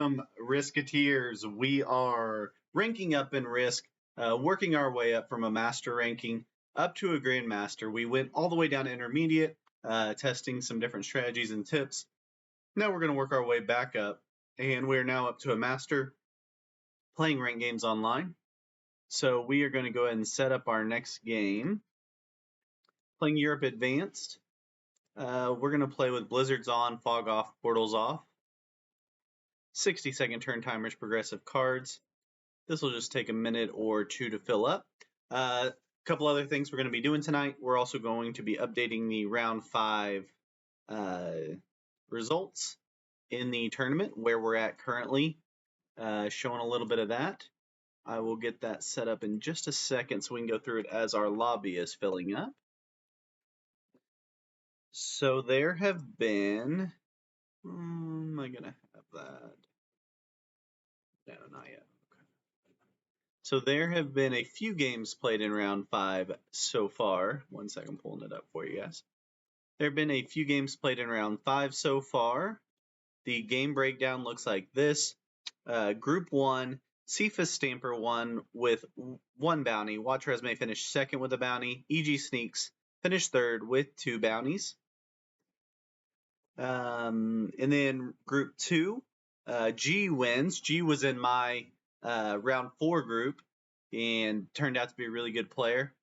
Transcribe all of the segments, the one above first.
Riskateers. We are ranking up in Risk, working our way up from a master ranking up to a grandmaster. We went all the way down to intermediate, testing some different strategies and tips. Now we're going to work our way back up, and we're now up to a master, playing ranked games online. So we are going to go ahead and set up our next game. Playing Europe Advanced. We're going to play with Blizzards on, Fog off, Portals off. 60-second turn timers, progressive cards. This will just take a minute or two to fill up. A couple other things we're going to be doing tonight. We're also going to be updating the round 5 results in the tournament, where we're at currently, showing a little bit of that. I will get that set up in just a second so we can go through it as our lobby is filling up. So there have been, am I going to have that? No, not yet. Okay. So there have been a few games played in round 5 so far. 1 second, pulling it up for you guys. There have been a few games played in round 5 so far. The game breakdown looks like this. Group 1, Cephas Stamper won with 1 bounty. Watch Resume finished 2nd with a bounty. EG Sneaks finished 3rd with 2 bounties. And then Group 2, G wins. G was in my round 4 group and turned out to be a really good player.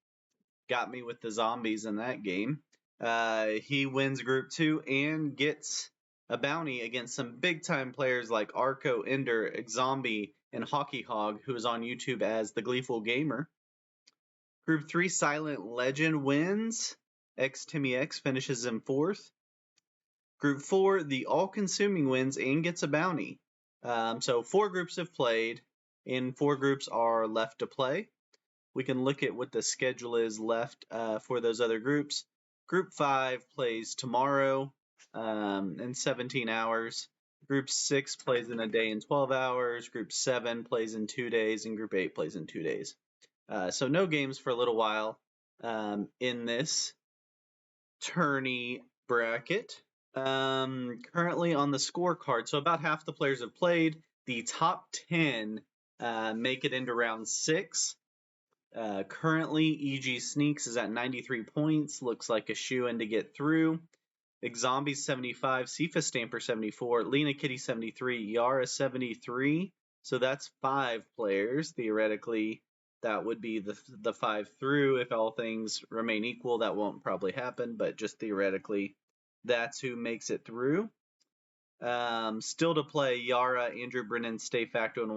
Got me with the zombies in that game. He wins Group 2 and gets a bounty against some big-time players like Arco, Ender, Zombie, and Hockey Hog, who is on YouTube as the Gleeful Gamer. Group 3, Silent Legend wins. X Timmy X finishes in 4th. Group 4, the All-Consuming wins and gets a bounty. So 4 groups have played, and 4 groups are left to play. We can look at what the schedule is left for those other groups. Group 5 plays tomorrow in 17 hours. Group 6 plays in a day in 12 hours. Group 7 plays in 2 days, and Group 8 plays in 2 days. So no games for a little while in this tourney bracket. Currently on the scorecard, so about half the players have played. The top 10 make it into round 6. Currently, EG Sneaks is at 93 points. Looks like a shoe-in to get through. Zombie 75, Cephas Stamper 74, Lena Kitty 73, Yara 73. So that's 5 players. Theoretically, that would be the 5 through. If all things remain equal, that won't probably happen, but just theoretically, that's who makes it through. Still to play, Yara, Andrew Brennan, Stay Facto, and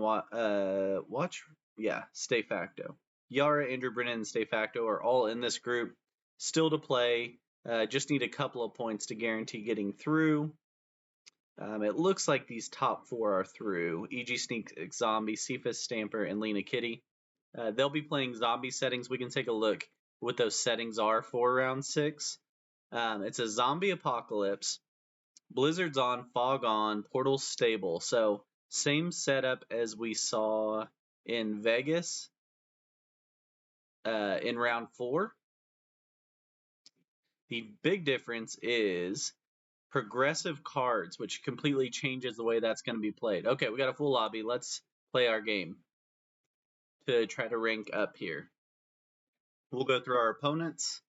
Watch. Yeah, Stay Facto. Yara, Andrew Brennan, and Stay Facto are all in this group. Still to play. Just need a couple of points to guarantee getting through. It looks like these top 4 are through. EG Sneak, Zombie, Cephas Stamper, and Lena Kitty. They'll be playing zombie settings. We can take a look what those settings are for round 6. It's a zombie apocalypse. Blizzard's on, Fog on, Portals stable. So same setup as we saw in Vegas in round 4. The big difference is progressive cards, which completely changes the way that's going to be played. Okay, we got a full lobby. Let's play our game to try to rank up here. We'll go through our opponents.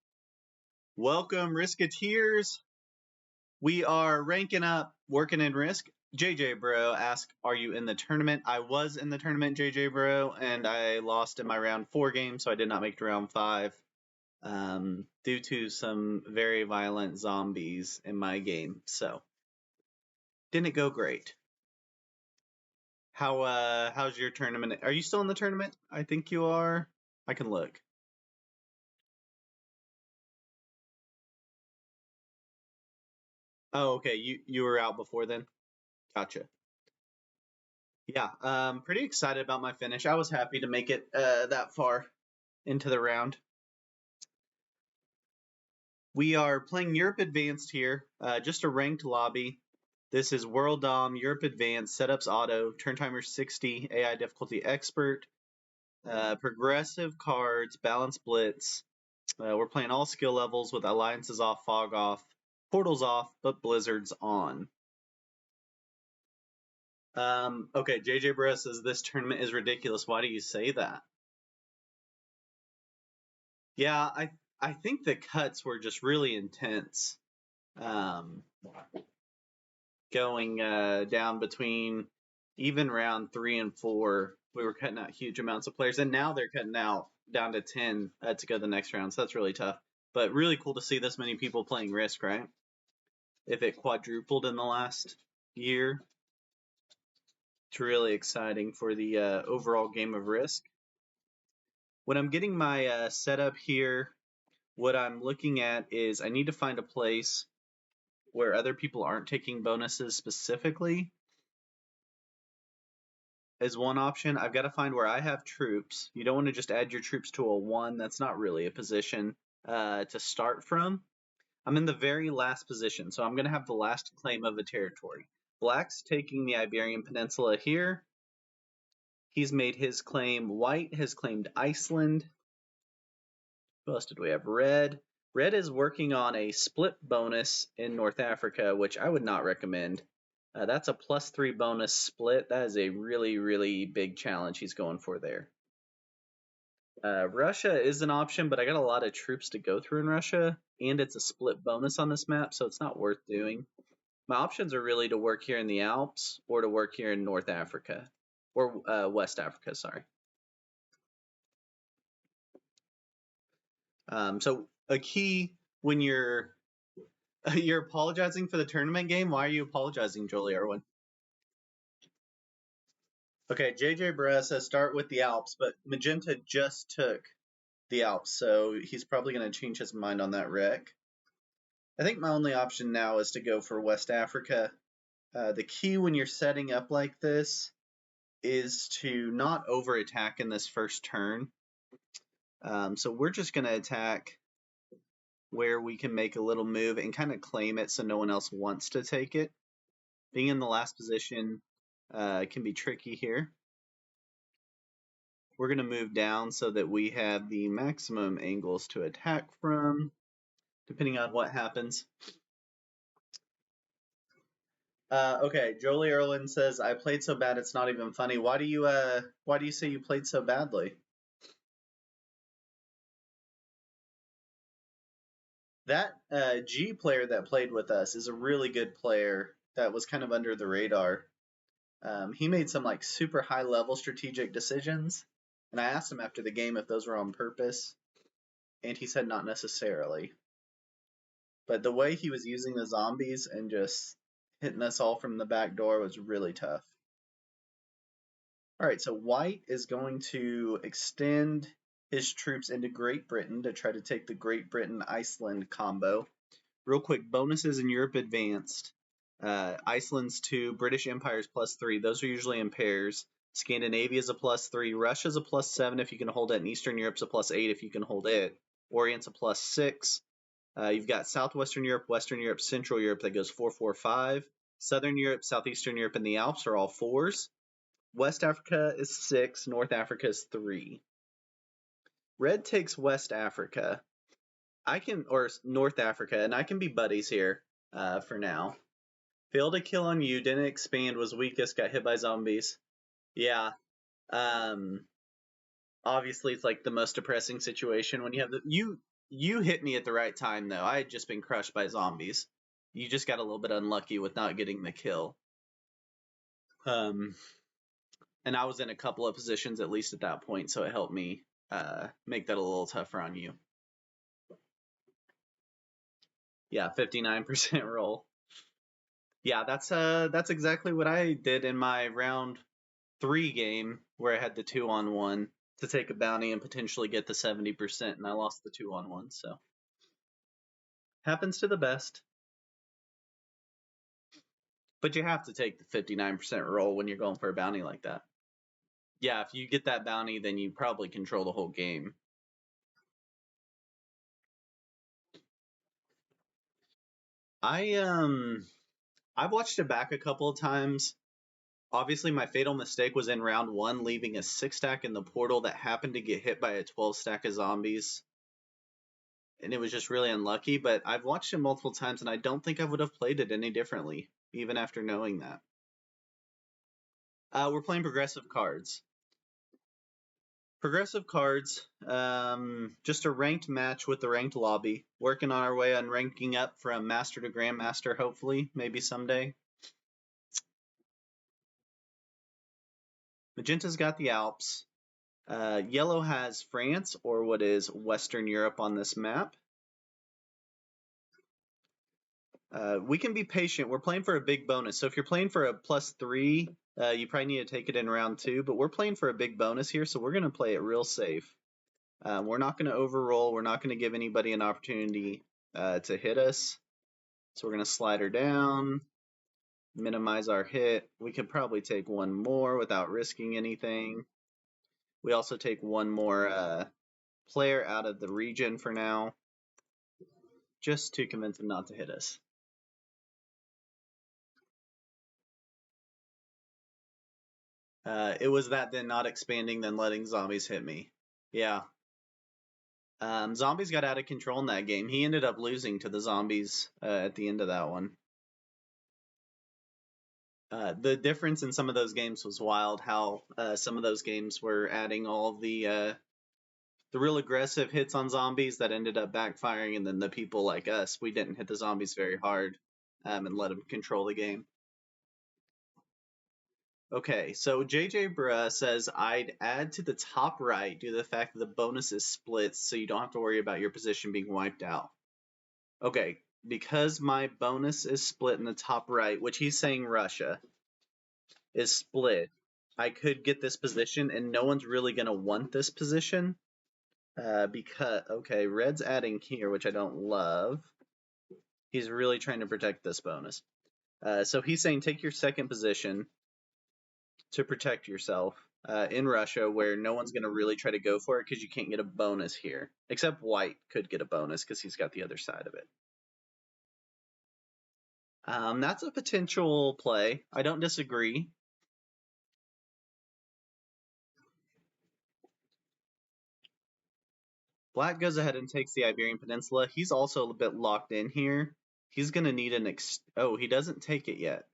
Welcome, Riskateers. We are ranking up, working in Risk. JJ Bro asked, are you in the tournament? I was in the tournament, JJ Bro, and I lost in my round 4 game, so I did not make it to round 5 due to some very violent zombies in my game. So, didn't go great. How's your tournament? Are you still in the tournament? I think you are. I can look. Oh, okay. You were out before then? Gotcha. Yeah, pretty excited about my finish. I was happy to make it that far into the round. We are playing Europe Advanced here, just a ranked lobby. This is World Dom, Europe Advanced, Setups Auto, Turn Timer 60, AI Difficulty Expert, Progressive Cards, Balance Blitz. We're playing all skill levels with Alliances off, Fog off, Portals off, but Blizzard's on. Okay, JJ Bro says this tournament is ridiculous. Why do you say that? Yeah, I think the cuts were just really intense. Um, Going down between even round 3 and 4, we were cutting out huge amounts of players, and now they're cutting out down to 10 to go the next round. So that's really tough. But really cool to see this many people playing Risk, right? If it quadrupled in the last year, it's really exciting for the overall game of Risk. When I'm getting my setup here, what I'm looking at is I need to find a place where other people aren't taking bonuses specifically as one option. I've got to find where I have troops. You don't want to just add your troops to a 1. That's not really a position to start from. I'm in the very last position, so I'm going to have the last claim of a territory. Black's taking the Iberian Peninsula here. He's made his claim. White has claimed Iceland. Who else did we have? Red. Red is working on a split bonus in North Africa, which I would not recommend. That's a +3 bonus split. That is a really, really big challenge he's going for there. Russia is an option, but I got a lot of troops to go through in Russia, and it's a split bonus on this map, so it's not worth doing. My options are really to work here in the Alps or to work here in North Africa, or West Africa, sorry. So a key when you're apologizing for the tournament game. Why are you apologizing, Jolie Irwin? Okay, JJ Barres says start with the Alps, but Magenta just took the Alps, so he's probably going to change his mind on that wreck. I think my only option now is to go for West Africa. The key when you're setting up like this is to not over attack in this first turn. So we're just going to attack where we can make a little move and kind of claim it so no one else wants to take it. Being in the last position can be tricky here. We're going to move down so that we have the maximum angles to attack from, depending on what happens. Okay, Jolie Erlin says, I played so bad it's not even funny. Why do you say you played so badly? That G player that played with us is a really good player that was kind of under the radar. He made some like super high level strategic decisions, and I asked him after the game if those were on purpose, and he said not necessarily. But the way he was using the zombies and just hitting us all from the back door was really tough. All right, so White is going to extend his troops into Great Britain to try to take the Great Britain-Iceland combo. Real quick, bonuses in Europe Advanced. Iceland's 2, British Empire's +3. Those are usually in pairs. Scandinavia's a +3. Russia's a +7 if you can hold it, and Eastern Europe's a +8 if you can hold it. Orient's a +6. You've got Southwestern Europe, Western Europe, Central Europe that goes 4, 4, 5. Southern Europe, Southeastern Europe, and the Alps are all 4s. West Africa is 6, North Africa is 3. Red takes West Africa. Or North Africa, and I can be buddies here for now. Failed to kill on you, didn't expand, was weakest, got hit by zombies. Yeah. Obviously, it's like the most depressing situation when you have you hit me at the right time though. I had just been crushed by zombies. You just got a little bit unlucky with not getting the kill. And I was in a couple of positions at least at that point, so it helped me make that a little tougher on you. Yeah, 59% roll. Yeah, that's exactly what I did in my round 3 game where I had the 2-on-1 to take a bounty and potentially get the 70%, and I lost the 2-on-1. So happens to the best. But you have to take the 59% roll when you're going for a bounty like that. Yeah, if you get that bounty, then you probably control the whole game. I've watched it back a couple of times. Obviously, my fatal mistake was in round 1, leaving a 6-stack in the portal that happened to get hit by a 12-stack of zombies. And it was just really unlucky, but I've watched it multiple times, and I don't think I would have played it any differently, even after knowing that. We're playing progressive cards. Progressive cards, just a ranked match with the ranked lobby. Working on our way on ranking up from master to grandmaster, hopefully, maybe someday. Magenta's got the Alps. Yellow has France, or what is Western Europe on this map. We can be patient. We're playing for a big bonus. So if you're playing for a +3, you probably need to take it in round 2. But we're playing for a big bonus here, so we're going to play it real safe. We're not going to overroll. We're not going to give anybody an opportunity to hit us. So we're going to slide her down, minimize our hit. We could probably take one more without risking anything. We also take one more player out of the region for now, just to convince him not to hit us. It was that then not expanding, then letting zombies hit me. Yeah. Zombies got out of control in that game. He ended up losing to the zombies at the end of that one. The difference in some of those games was wild. How some of those games were adding all the real aggressive hits on zombies that ended up backfiring, and then the people like us, we didn't hit the zombies very hard and let them control the game. Okay, so JJ Bruh says I'd add to the top right due to the fact that the bonus is split, so you don't have to worry about your position being wiped out. Okay, because my bonus is split in the top right, which he's saying Russia is split, I could get this position, and no one's really going to want this position. Because, okay, Red's adding here, which I don't love. He's really trying to protect this bonus. So he's saying take your second position to protect yourself in Russia, where no one's going to really try to go for it because you can't get a bonus here. Except White could get a bonus because he's got the other side of it. That's a potential play. I don't disagree. Black goes ahead and takes the Iberian Peninsula. He's also a bit locked in here. He's going to need an oh, he doesn't take it yet.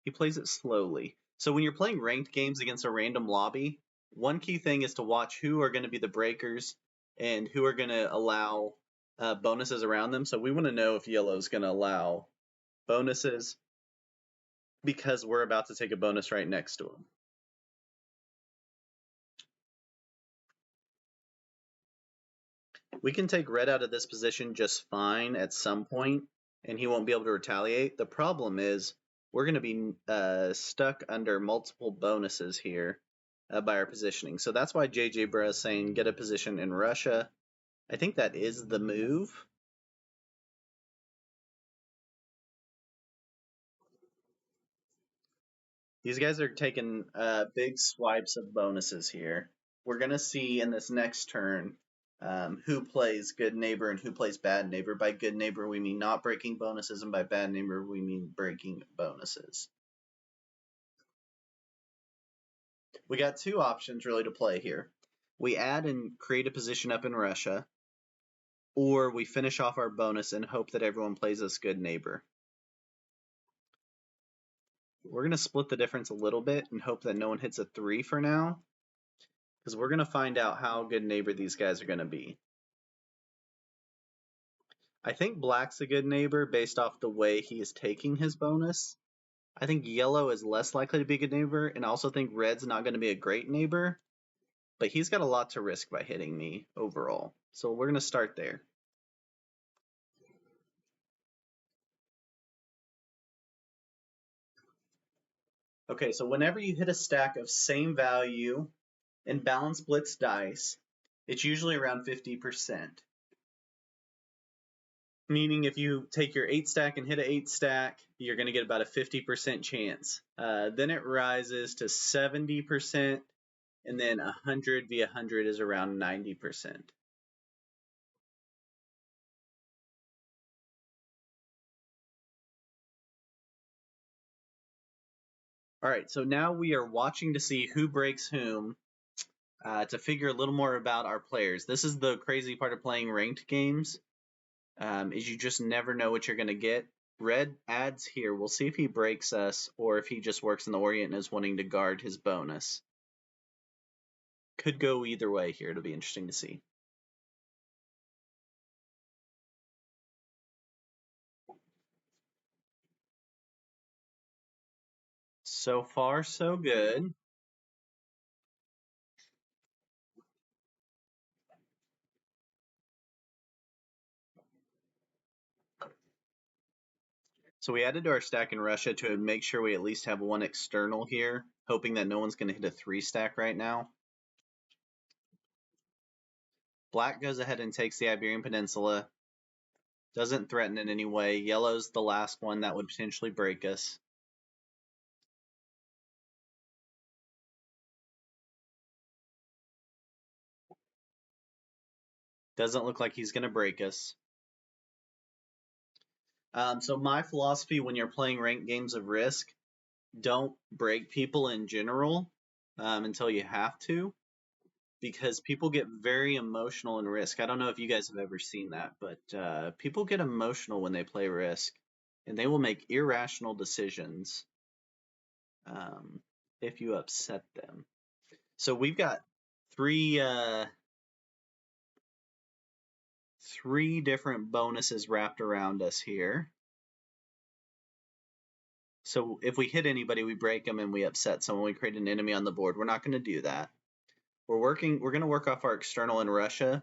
He plays it slowly. So when you're playing ranked games against a random lobby, one key thing is to watch who are going to be the breakers and who are going to allow bonuses around them. So we want to know if yellow's going to allow bonuses because we're about to take a bonus right next to him. We can take red out of this position just fine at some point, and he won't be able to retaliate. The problem is we're going to be stuck under multiple bonuses here by our positioning. So that's why JJ Bra is saying get a position in Russia. I think that is the move. These guys are taking big swipes of bonuses here. We're going to see in this next turn who plays good neighbor and who plays bad neighbor. By good neighbor, we mean not breaking bonuses, and by bad neighbor, we mean breaking bonuses. We got two options really to play here. We add and create a position up in Russia, or we finish off our bonus and hope that everyone plays us good neighbor. We're going to split the difference a little bit and hope that no one hits a 3 for now, because we're going to find out how good neighbor these guys are going to be. I think black's a good neighbor based off the way he is taking his bonus. I think yellow is less likely to be a good neighbor, and I also think red's not going to be a great neighbor, but he's got a lot to risk by hitting me overall. So we're going to start there. Okay, so whenever you hit a stack of same value and balance blitz dice, it's usually around 50%. Meaning if you take your 8 stack and hit an 8 stack, you're going to get about a 50% chance. Then it rises to 70%, and then 100 via 100 is around 90%. All right, so now we are watching to see who breaks whom to figure a little more about our players. This is the crazy part of playing ranked games, is you just never know what you're going to get. Red adds here. We'll see if he breaks us or if he just works in the Orient and is wanting to guard his bonus. Could go either way here. It'll be interesting to see. So far, so good. So we added to our stack in Russia to make sure we at least have one external here, hoping that no one's going to hit a 3 stack right now. Black goes ahead and takes the Iberian Peninsula. Doesn't threaten in any way. Yellow's the last one that would potentially break us. Doesn't look like he's going to break us. So my philosophy when you're playing ranked games of Risk, don't break people in general until you have to, because people get very emotional in Risk. I don't know if you guys have ever seen that, but people get emotional when they play Risk, and they will make irrational decisions if you upset them. So we've got three different bonuses wrapped around us here. So if we hit anybody, we break them and we upset someone. We create an enemy on the board. We're not going to do that. We're going to work off our external in Russia.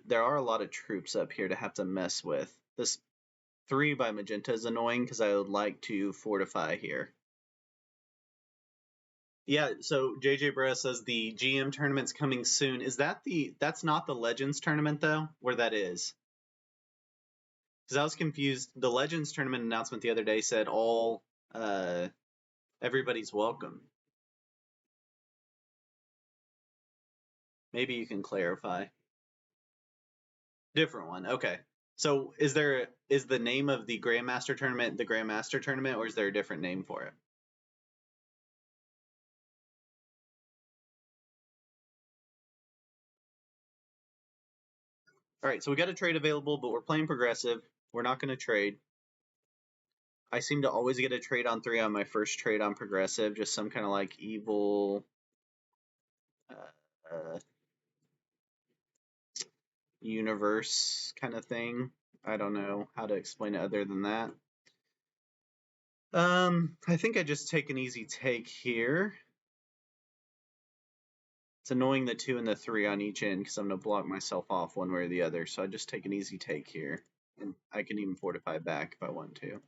There are a lot of troops up here to have to mess with. This 3 by magenta is annoying because I would like to fortify here. Yeah, so JJ Bro says the GM tournament's coming soon. That's not the Legends tournament though, where that is? Because I was confused. The Legends tournament announcement the other day said everybody's welcome. Maybe you can clarify. Different one. Okay. So is the name of the Grandmaster tournament the Grandmaster tournament, or is there a different name for it? All right, so we got a trade available, but we're playing progressive. We're not going to trade. I seem to always get a trade on 3 on my first trade on progressive, just some kind of like evil universe kind of thing. I don't know how to explain it other than that. I think I just take an easy take here. It's annoying the 2 and the 3 on each end because I'm going to block myself off one way or the other. So I just take an easy take here. And I can even fortify back if I want to.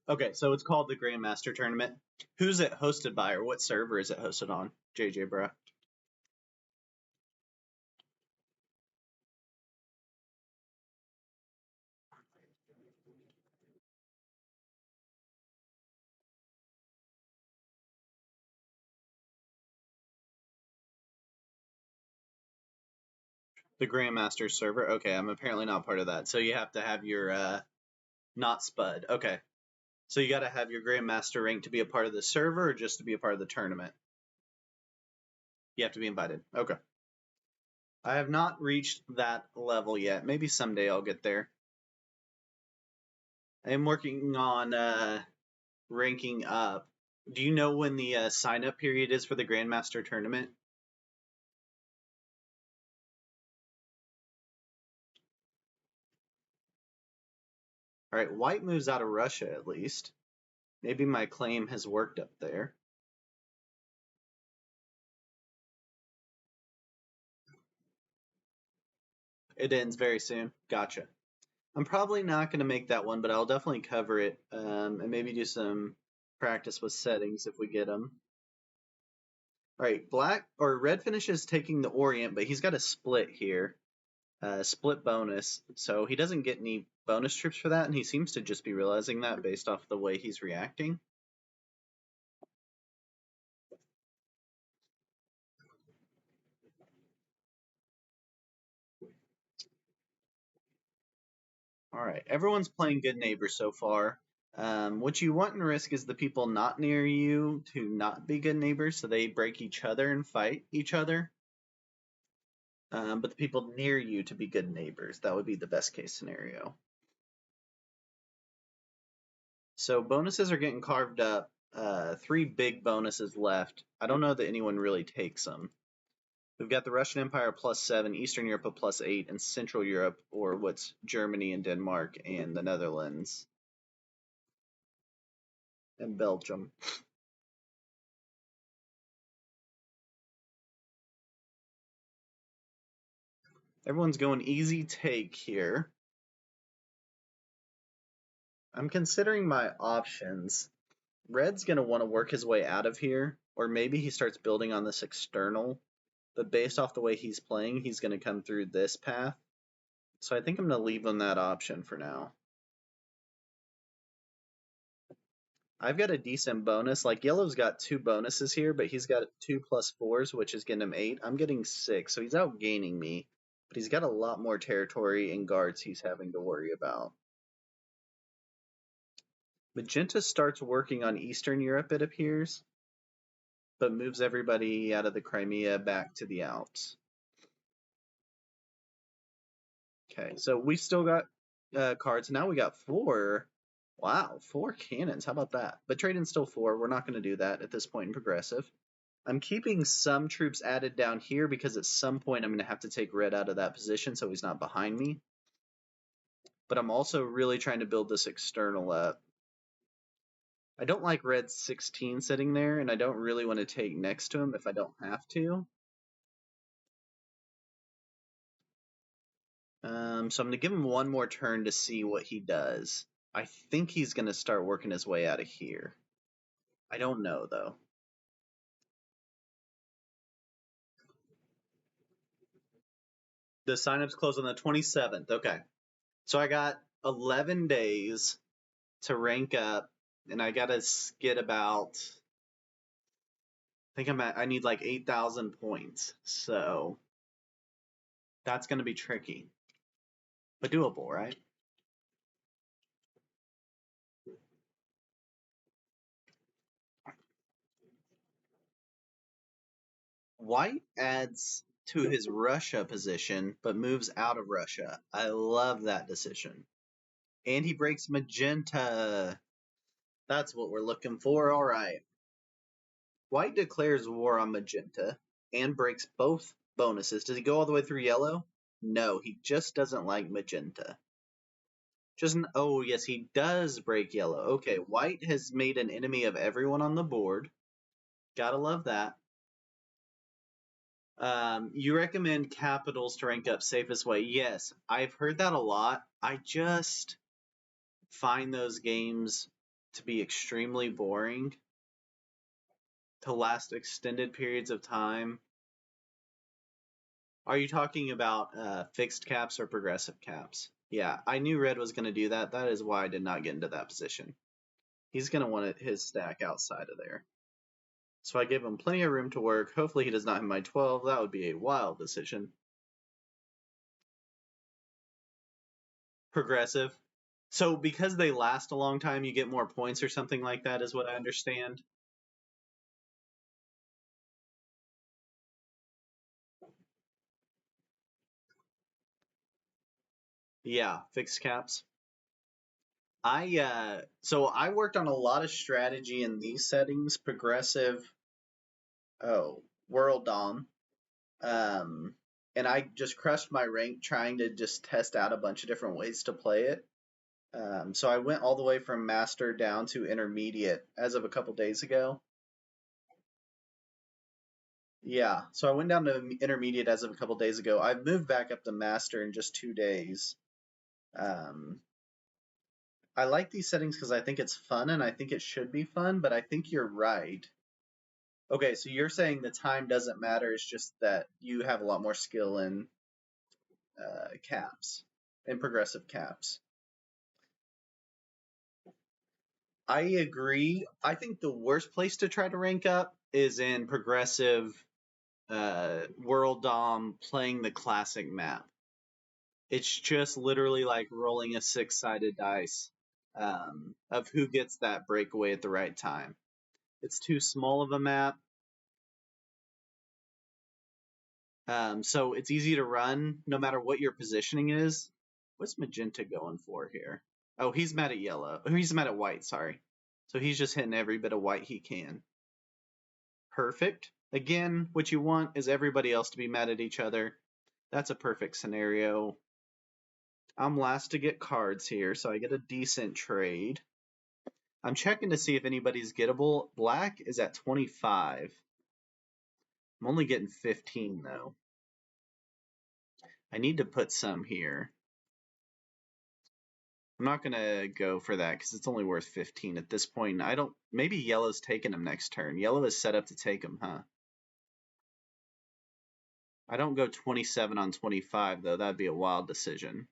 Okay, so it's called the Grandmaster Tournament. Who's it hosted by, or what server is it hosted on, JJ Bro? The Grandmaster server? Okay, I'm apparently not part of that. So you have to have your not Spud. Okay. So you got to have your Grandmaster rank to be a part of the server or just to be a part of the tournament? You have to be invited. Okay. I have not reached that level yet. Maybe someday I'll get there. I am working on ranking up. Do you know when the sign up period is for the Grandmaster tournament? All right, white moves out of Russia at least. Maybe my claim has worked up there. It ends very soon. Gotcha. I'm probably not going to make that one, but I'll definitely cover it and maybe do some practice with settings if we get them. All right, black or red finishes taking the Orient, but he's got a split here, split bonus. So he doesn't get any bonus troops for that, and he seems to just be realizing that based off the way he's reacting. All right, everyone's playing good neighbor so far. What you want in Risk is the people not near you to not be good neighbors, so they break each other and fight each other. but the people near you to be good neighbors. That would be the best case scenario. So bonuses are getting carved up. 3 big bonuses left. I don't know that anyone really takes them. We've got the Russian Empire +7, Eastern Europe a +8, and Central Europe, or what's Germany and Denmark and the Netherlands and Belgium. Everyone's going easy take here. I'm considering my options. Red's going to want to work his way out of here, or maybe he starts building on this external. But based off the way he's playing, he's going to come through this path. So I think I'm going to leave him that option for now. I've got a decent bonus. Like Yellow's got 2 bonuses here, but he's got 2 + 4s, which is getting him 8. I'm getting 6, so he's outgaining me. But he's got a lot more territory and guards he's having to worry about. Magenta starts working on Eastern Europe, it appears, but moves everybody out of the Crimea back to the Alps. Okay, so we still got cards. Now we got 4. Wow, 4 cannons. How about that? But trading's still 4. We're not going to do that at this point in Progressive. I'm keeping some troops added down here because at some point I'm going to have to take Red out of that position so he's not behind me. But I'm also really trying to build this external up. I don't like Red's 16 sitting there, and I don't really want to take next to him if I don't have to. So I'm going to give him one more turn to see what he does. I think he's going to start working his way out of here. I don't know, though. The sign-ups close on the 27th. Okay. So I got 11 days to rank up, and I got to get about... I think I need like 8,000 points. So that's going to be tricky. But doable, right? White adds to his Russia position, but moves out of Russia. I love that decision. And he breaks magenta. That's what we're looking for. All right. White declares war on magenta and breaks both bonuses. Does he go all the way through yellow? No, he just doesn't like magenta. Oh, yes, he does break yellow. Okay, white has made an enemy of everyone on the board. Gotta love that. You recommend capitals to rank up safest way. Yes, I've heard that a lot. I just find those games to be extremely boring, to last extended periods of time. Are you talking about fixed caps or progressive caps? Yeah, I knew Red was going to do that. That is why I did not get into that position. He's going to want his stack outside of there. So I gave him plenty of room to work. Hopefully he does not have my 12. That would be a wild decision. Progressive. So because they last a long time, you get more points or something like that, is what I understand. Yeah, fixed caps. So I worked on a lot of strategy in these settings, progressive, world dom. And I just crushed my rank trying to just test out a bunch of different ways to play it. So I went all the way from master down to intermediate as of a couple days ago. Yeah, so I went down to intermediate as of a couple days ago. I've moved back up to master in just 2 days. I like these settings because I think it's fun and I think it should be fun, but I think you're right. Okay, so you're saying the time doesn't matter, it's just that you have a lot more skill in caps, in progressive caps. I agree. I think the worst place to try to rank up is in progressive World Dom playing the classic map. It's just literally like rolling a 6-sided dice of who gets that breakaway at the right time. It's too small of a map. So it's easy to run no matter what your positioning is. What's magenta going for here? Oh, he's mad at yellow. He's mad at white, sorry. So he's just hitting every bit of white he can. Perfect. Again, what you want is everybody else to be mad at each other. That's a perfect scenario. I'm last to get cards here, so I get a decent trade. I'm checking to see if anybody's gettable. Black is at 25. I'm only getting 15, though. I need to put some here. I'm not going to go for that because it's only worth 15 at this point. Maybe yellow's taking him next turn. Yellow is set up to take him, huh? I don't go 27 on 25, though. That'd be a wild decision.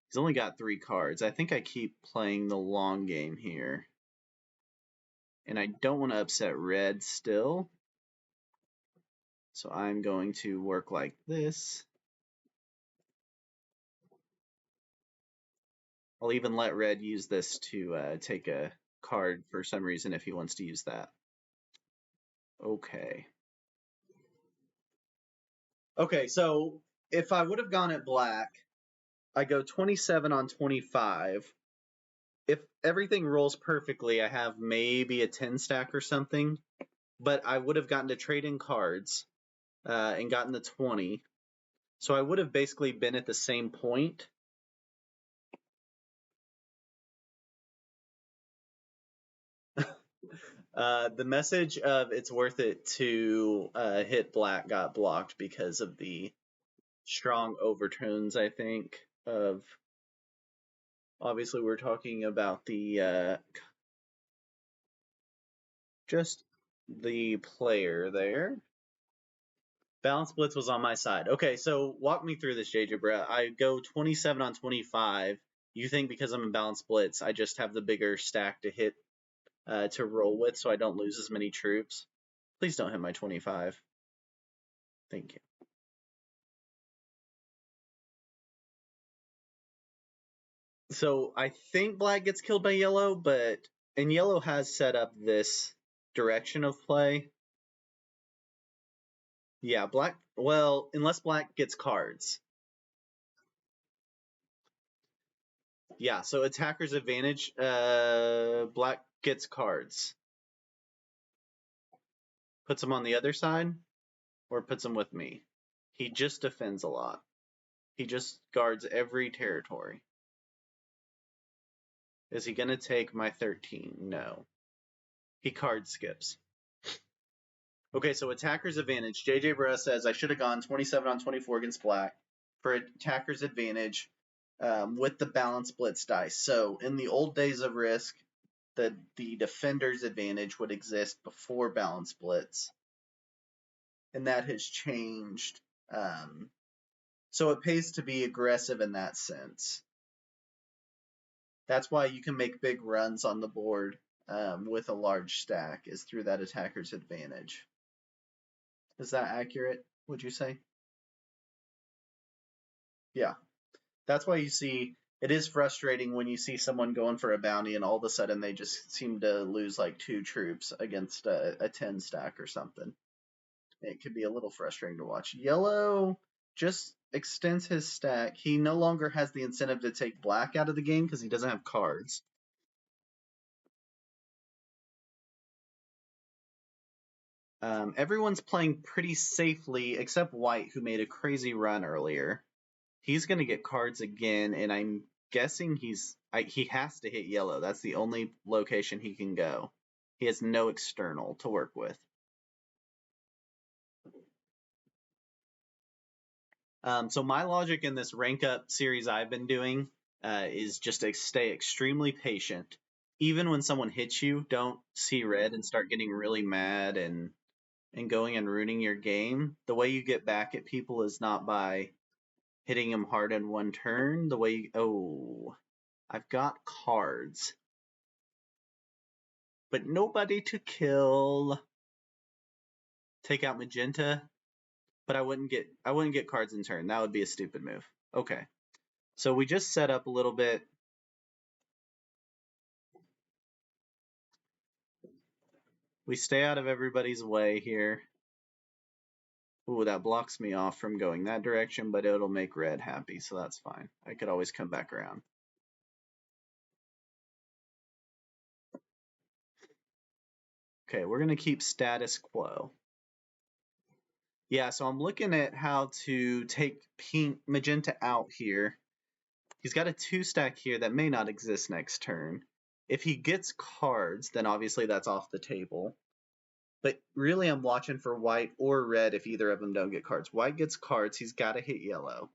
He's only got 3 cards. I think I keep playing the long game here. And I don't want to upset red still. So I'm going to work like this. I'll even let red use this to take a card for some reason if he wants to use that. Okay. Okay, so if I would have gone at black, I go 27 on 25. If everything rolls perfectly, I have maybe a 10 stack or something, but I would have gotten to trade in cards and gotten the 20. So I would have basically been at the same point. The message of it's worth it to hit black got blocked because of the strong overtones, I think, of obviously we're talking about the just the player there. Balance Blitz was on my side. Okay, so walk me through this, JJ Brett. I go 27 on 25. You think because I'm in Balance Blitz, I just have the bigger stack to hit to roll with so I don't lose as many troops? Please don't hit my 25. Thank you. So I think black gets killed by yellow, and yellow has set up this direction of play. Yeah, black. Well, unless black gets cards. Yeah, so attacker's advantage. Black gets cards. Puts them on the other side, or puts them with me. He just defends a lot. He just guards every territory. Is he gonna take my 13? No. He card skips. Okay, so attacker's advantage. JJ Barra says I should have gone 27 on 24 against black for attacker's advantage with the balance blitz dice. So in the old days of Risk, the defender's advantage would exist before balance blitz, and that has changed. So it pays to be aggressive in that sense. That's why you can make big runs on the board with a large stack, is through that attacker's advantage. Is that accurate, would you say? Yeah. That's why you see it is frustrating when you see someone going for a bounty and all of a sudden they just seem to lose like 2 troops against a 10 stack or something. It could be a little frustrating to watch. Yellow just extends his stack. He no longer has the incentive to take black out of the game because he doesn't have cards. Everyone's playing pretty safely except white, who made a crazy run earlier. He's going to get cards again, and I'm guessing he has to hit yellow. That's the only location he can go. He has no external to work with. So my logic in this rank up series I've been doing is just to stay extremely patient. Even when someone hits you, don't see red and start getting really mad and going and ruining your game. The way you get back at people is not by hitting them hard in one turn. The way I've got cards, but nobody to kill. Take out magenta, but I wouldn't get cards in turn. That would be a stupid move. Okay. So we just set up a little bit. We stay out of everybody's way here. Ooh, that blocks me off from going that direction, but it'll make red happy, so that's fine. I could always come back around. Okay, we're going to keep status quo. Yeah, so I'm looking at how to take magenta out here. He's got a 2-stack here that may not exist next turn. If he gets cards, then obviously that's off the table. But really, I'm watching for white or red if either of them don't get cards. White gets cards, he's got to hit yellow.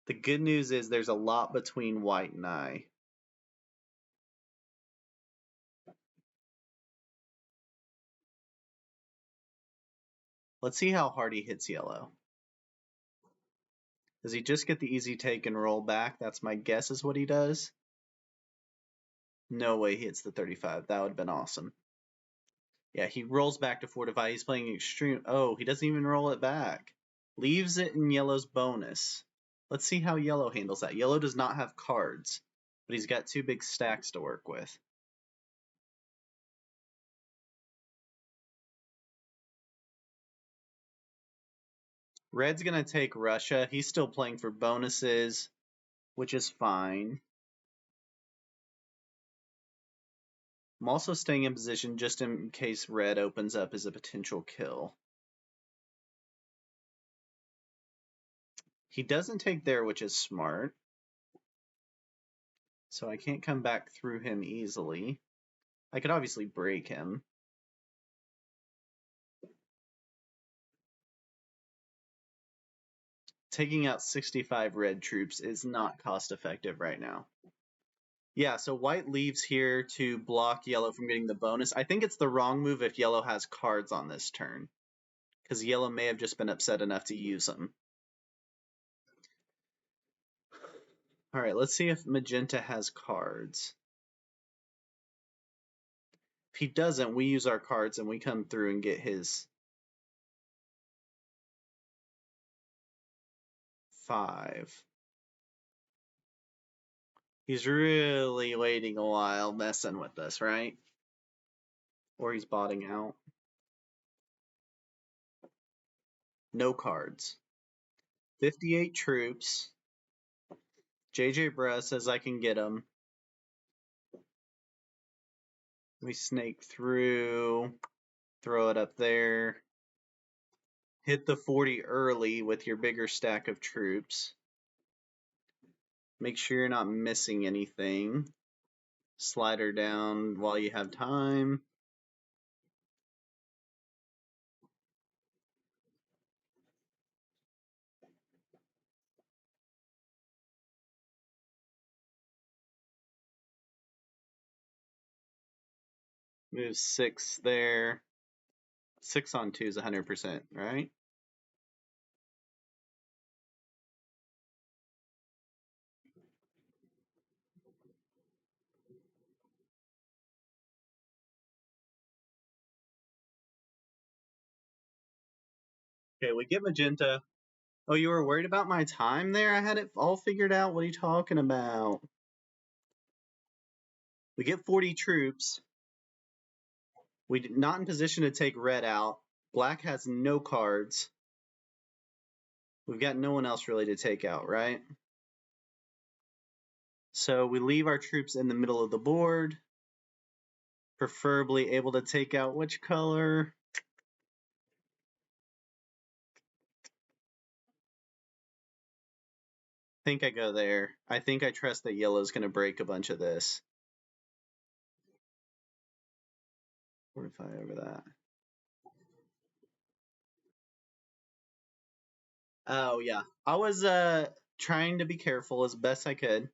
The good news is there's a lot between white and I. Let's see how hard he hits yellow. Does he just get the easy take and roll back? That's my guess is what he does. No way he hits the 35. That would have been awesome. Yeah, he rolls back to fortify. He's playing extreme. Oh, he doesn't even roll it back. Leaves it in yellow's bonus. Let's see how yellow handles that. Yellow does not have cards, but he's got 2 big stacks to work with. Red's going to take Russia. He's still playing for bonuses, which is fine. I'm also staying in position just in case red opens up as a potential kill. He doesn't take there, which is smart. So I can't come back through him easily. I could obviously break him. Taking out 65 red troops is not cost effective right now. Yeah, so white leaves here to block yellow from getting the bonus. I think it's the wrong move if yellow has cards on this turn, because yellow may have just been upset enough to use them. All right, let's see if magenta has cards. If he doesn't, we use our cards and we come through and get his 5. He's really waiting a while, messing with us, right? Or he's botting out. No cards. 58 troops. JJ Bruh says I can get him. We snake through, throw it up there. Hit the 40 early with your bigger stack of troops. Make sure you're not missing anything. Slide her down while you have time. Move 6 there. 6 on 2 is 100%, right? Okay, we get magenta. Oh, you were worried about my time there? I had it all figured out. What are you talking about? We get 40 troops. We're not in position to take red out. Black has no cards. We've got no one else really to take out, right? So we leave our troops in the middle of the board. Preferably able to take out which color? I think I go there. I think I trust that yellow's going to break a bunch of this. 45 over that. Oh, yeah. I was trying to be careful as best I could.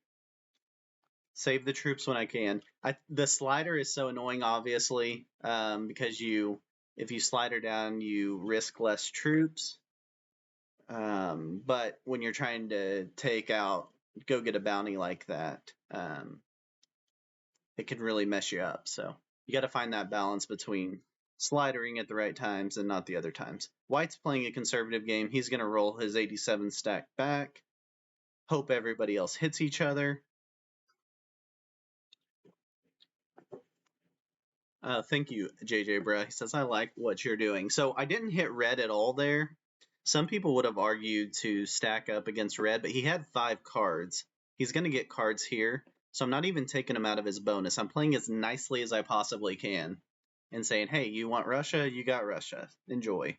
Save the troops when I can. The slider is so annoying, obviously, because if you slide her down, you risk less troops. But when you're trying to go get a bounty like that, it can really mess you up. So you got to find that balance between slidering at the right times and not the other times. White's playing a conservative game. He's going to roll his 87 stack back, hope everybody else hits each other. Thank you, JJ Bruh. He says, I like what you're doing. So I didn't hit red at all there. Some people would have argued to stack up against red, but he had 5 cards. He's going to get cards here, so I'm not even taking him out of his bonus. I'm playing as nicely as I possibly can and saying, hey, you want Russia? You got Russia. Enjoy.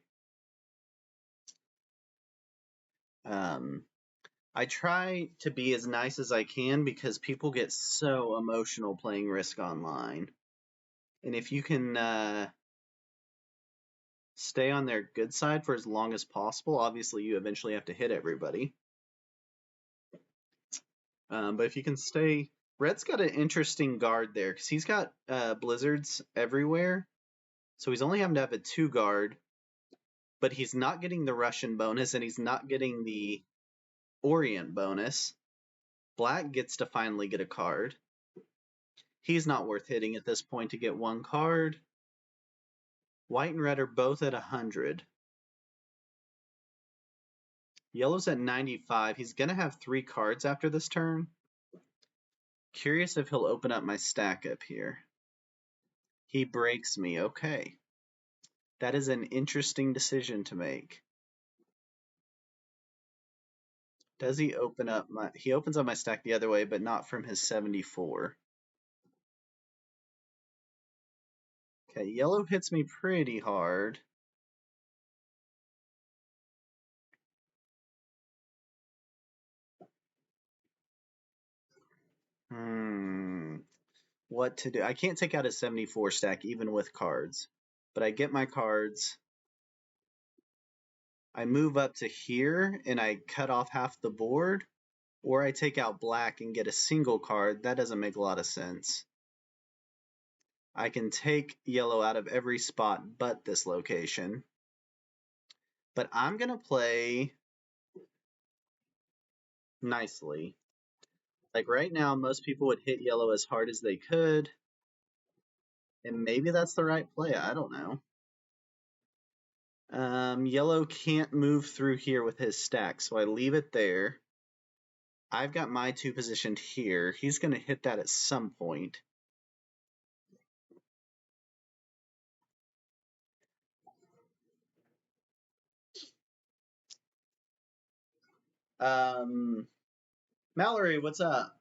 I try to be as nice as I can because people get so emotional playing Risk Online. And if you can stay on their good side for as long as possible, obviously you eventually have to hit everybody. But if you can stay... Red's got an interesting guard there because he's got blizzards everywhere. So he's only having to have a 2 guard, but he's not getting the Russian bonus and he's not getting the Orient bonus. Black gets to finally get a card. He's not worth hitting at this point to get 1 card. White and red are both at 100. Yellow's at 95. He's going to have 3 cards after this turn. Curious if he'll open up my stack up here. He breaks me. Okay. That is an interesting decision to make. Does he open up my... He opens up my stack the other way, but not from his 74. Okay, yellow hits me pretty hard. What to do? I can't take out a 74 stack even with cards. But I get my cards. I move up to here and I cut off half the board. Or I take out black and get a single card. That doesn't make a lot of sense. I can take yellow out of every spot but this location. But I'm going to play nicely. Like right now, most people would hit yellow as hard as they could. And maybe that's the right play. I don't know. Yellow can't move through here with his stack, so I leave it there. I've got my 2 positioned here. He's going to hit that at some point. Mallorie, what's up?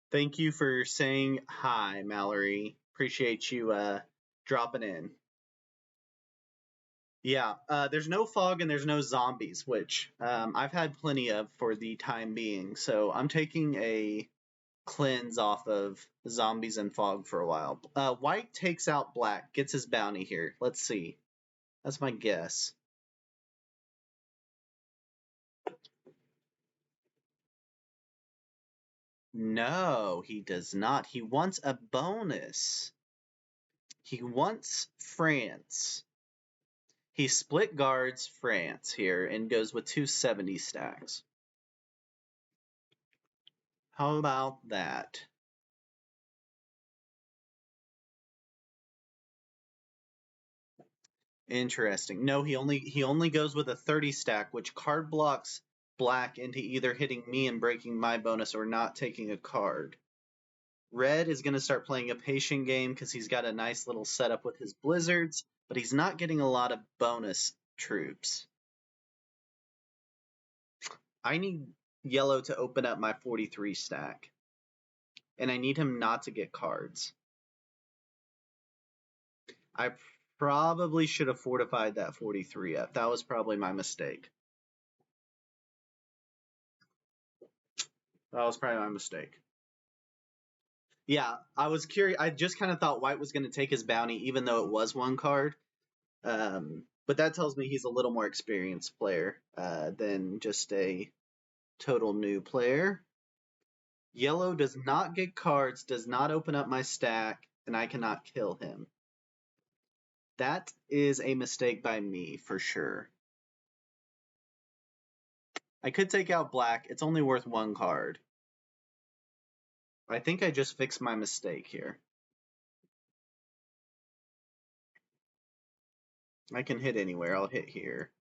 Thank you for saying hi, Mallorie. Appreciate you dropping in. Yeah, there's no fog and there's no zombies, which I've had plenty of for the time being. So I'm taking a cleanse off of zombies and fog for a while. White takes out black, gets his bounty here. Let's see. That's my guess. No, he does not. He wants a bonus. He wants France. He split guards France here and goes with 270 stacks. How about that? Interesting. No, he only goes with a 30 stack, which card blocks black into either hitting me and breaking my bonus or not taking a card. Red is going to start playing a patient game because he's got a nice little setup with his blizzards, but he's not getting a lot of bonus troops. I need yellow to open up my 43 stack, and I need him not to get cards. I probably should have fortified that 43 up. That was probably my mistake. That was probably my mistake. Yeah, I was curious. I just kind of thought White was going to take his bounty, even though it was 1 card. But that tells me he's a little more experienced player than just a total new player. Yellow does not get cards, does not open up my stack, and I cannot kill him. That is a mistake by me, for sure. I could take out black. It's only worth 1 card. I think I just fixed my mistake here. I can hit anywhere. I'll hit here.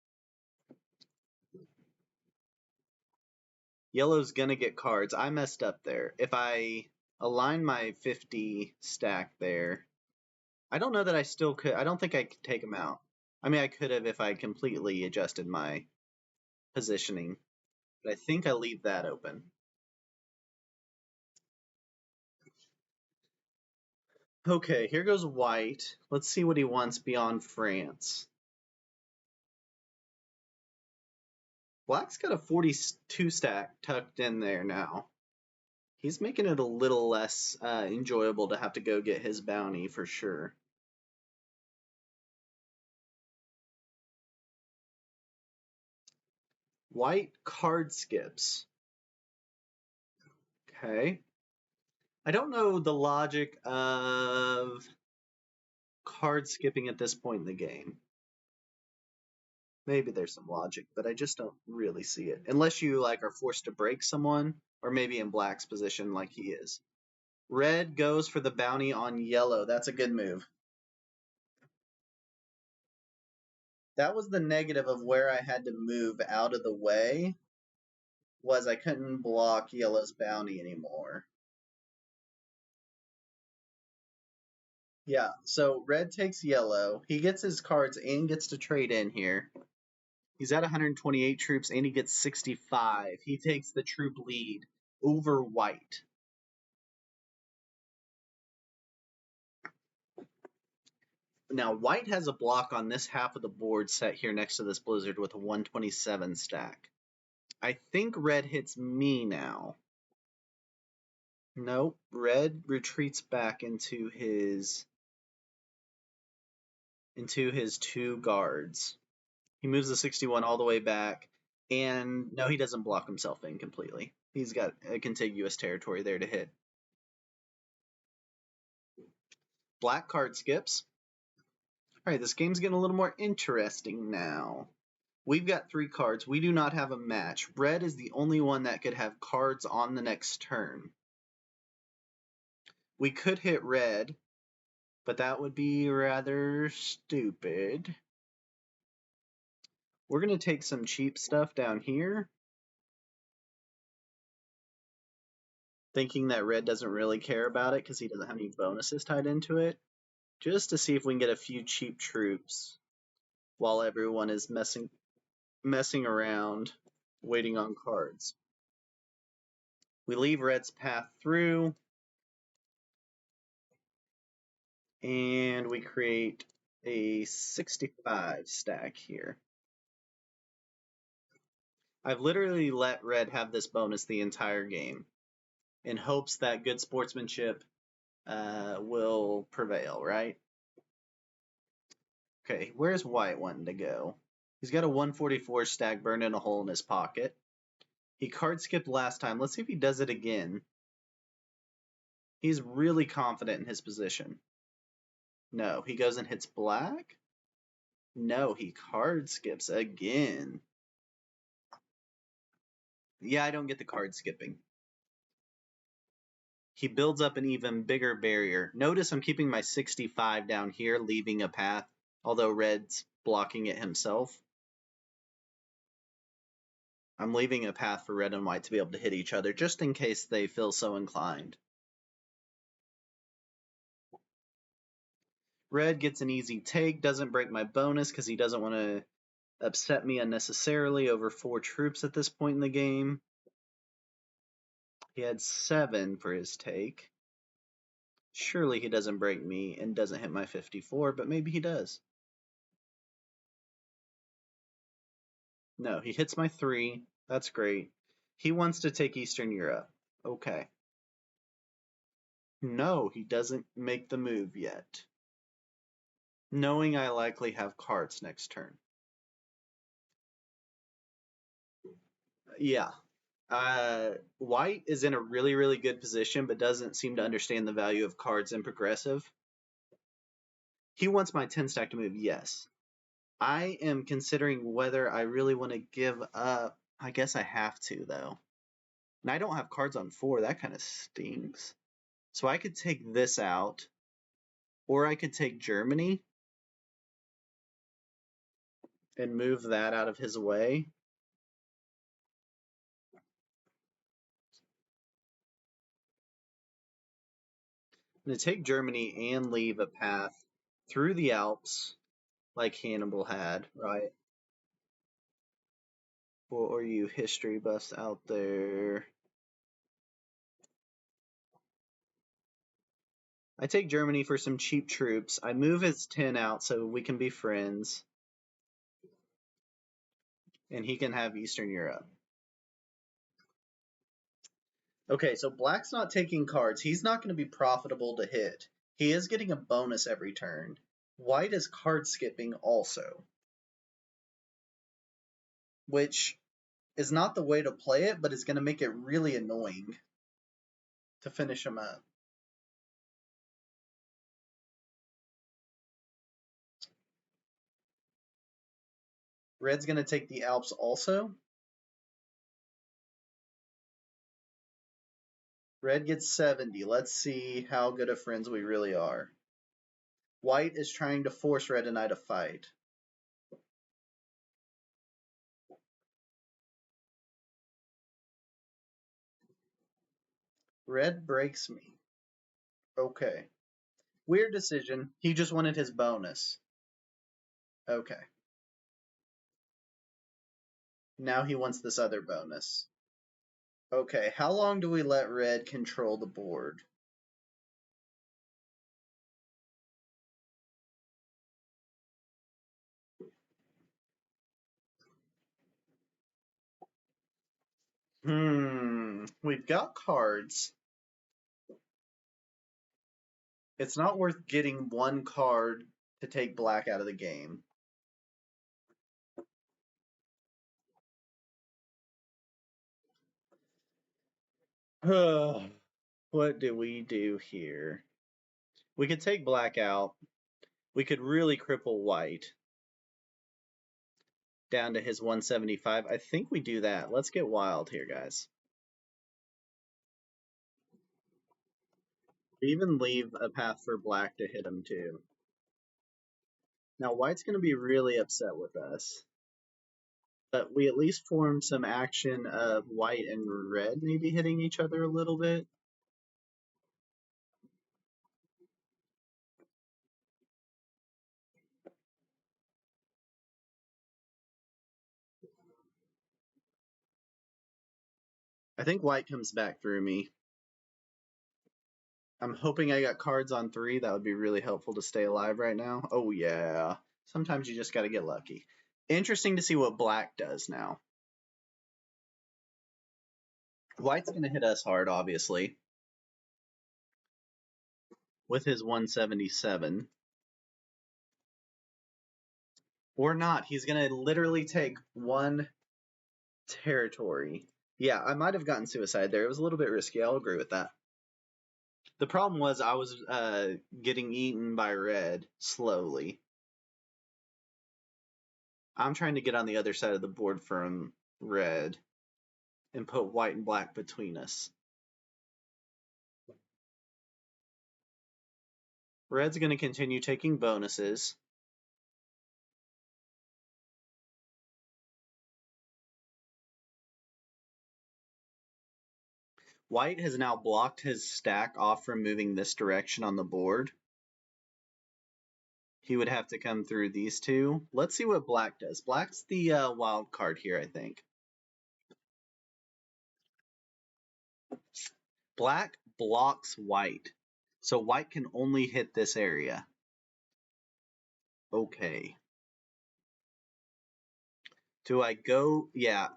Yellow's gonna get cards. I messed up there. If I align my 50 stack there, I don't know that I still could. I don't think I could take him out. I mean, I could have if I completely adjusted my positioning, but I think I leave that open. Okay, here goes white. Let's see what he wants beyond France. Black's got a 42 stack tucked in there now. He's making it a little less enjoyable to have to go get his bounty for sure. White card skips. Okay. I don't know the logic of card skipping at this point in the game. Maybe there's some logic, but I just don't really see it. Unless you like are forced to break someone, or maybe in black's position like he is. Red goes for the bounty on yellow. That's a good move. That was the negative of where I had to move out of the way, was I couldn't block yellow's bounty anymore. Yeah, so red takes yellow. He gets his cards and gets to trade in here. He's at 128 troops and he gets 65. He takes the troop lead over white. Now, white has a block on this half of the board set here next to this blizzard with a 127 stack. I think red hits me now. Nope, red retreats back into his two guards. He moves the 61 all the way back, and no, he doesn't block himself in completely. He's got a contiguous territory there to hit. Black card skips. All right, this game's getting a little more interesting now. We've got 3 cards. We do not have a match. Red is the only one that could have cards on the next turn. We could hit red, but that would be rather stupid. We're going to take some cheap stuff down here, thinking that red doesn't really care about it because he doesn't have any bonuses tied into it, just to see if we can get a few cheap troops while everyone is messing around, waiting on cards. We leave red's path through, and we create a 65 stack here. I've literally let red have this bonus the entire game in hopes that good sportsmanship will prevail, right? Okay, where's white wanting to go? He's got a 144 stack burning a hole in his pocket. He card skipped last time. Let's see if he does it again. He's really confident in his position. No, he goes and hits black. No, he card skips again. Yeah, I don't get the card skipping. He builds up an even bigger barrier. Notice I'm keeping my 65 down here, leaving a path, although red's blocking it himself. I'm leaving a path for red and white to be able to hit each other, just in case they feel so inclined. Red gets an easy take, doesn't break my bonus because he doesn't want to upset me unnecessarily over 4 troops at this point in the game. He had 7 for his take. Surely he doesn't break me and doesn't hit my 54, but maybe he does. No, he hits my 3. That's great. He wants to take Eastern Europe. Okay. No, he doesn't make the move yet. Knowing I likely have cards next turn. Yeah. White is in a really, really good position, but doesn't seem to understand the value of cards in progressive. He wants my 10 stack to move, yes. I am considering whether I really want to give up. I guess I have to, though. And I don't have cards on 4. That kind of stinks. So I could take this out, or I could take Germany and move that out of his way. I'm going to take Germany and leave a path through the Alps like Hannibal had, right? Or you history buffs out there? I take Germany for some cheap troops. I move his 10 out so we can be friends. And he can have Eastern Europe. Okay, so Black's not taking cards. He's not going to be profitable to hit. He is getting a bonus every turn. White is card skipping also, which is not the way to play it, but it's going to make it really annoying to finish him up. Red's going to take the Alps also. Red gets 70. Let's see how good of friends we really are. White is trying to force Red and I to fight. Red breaks me. Okay. Weird decision. He just wanted his bonus. Okay. Now he wants this other bonus. Okay, how long do we let Red control the board? We've got cards. It's not worth getting one card to take Black out of the game. What do we do here? We could take Black out. We could really cripple White down to his 175. I think we do that. Let's get wild here, guys. We even leave a path for Black to hit him too. Now White's going to be really upset with us. But we at least formed some action of White and Red maybe hitting each other a little bit. I think White comes back through me. I'm hoping I got cards on 3. That would be really helpful to stay alive right now. Oh, yeah. Sometimes you just got to get lucky. Interesting to see what Black does now. White's going to hit us hard, obviously, with his 177. Or not. He's going to literally take one territory. Yeah, I might have gotten suicide there. It was a little bit risky. I'll agree with that. The problem was I was getting eaten by Red slowly. I'm trying to get on the other side of the board from Red and put White and Black between us. Red's going to continue taking bonuses. White has now blocked his stack off from moving this direction on the board. He would have to come through these two. Let's see what Black does. Black's the wild card here, I think. Black blocks White. So White can only hit this area. Okay. Do I go? Yeah.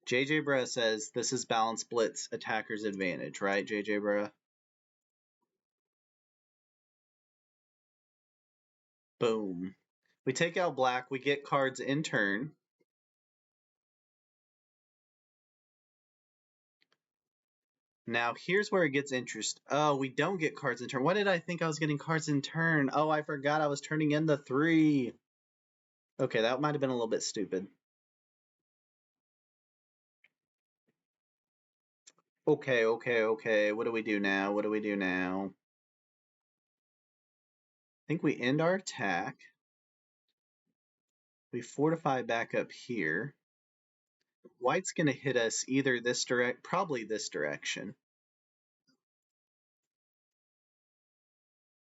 JJ Bruh says this is balanced blitz attacker's advantage, right, JJ Bruh? Boom. We take out Black, we get cards in turn. Now here's where it gets interesting. Oh, we don't get cards in turn. What did I think I was getting cards in turn? Oh, I forgot I was turning in the 3. Okay, that might have been a little bit stupid. Okay. What do we do now? I think we end our attack. We fortify back up here. White's going to hit us either this direct, probably this direction.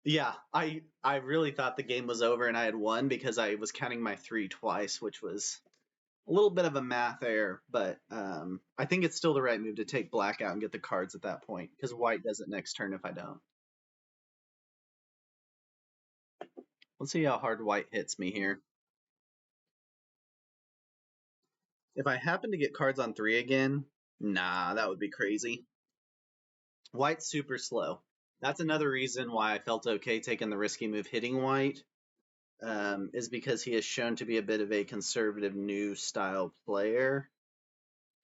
Yeah, I really thought the game was over and I had won because I was counting my 3 twice, which was a little bit of a math error, but I think it's still the right move to take black out and get the cards at that point because white does it next turn if I don't. Let's see how hard white hits me here. If I happen to get cards on 3 again, nah, that would be crazy. White's super slow. That's another reason why I felt okay taking the risky move hitting white, is because he is shown to be a bit of a conservative new style player.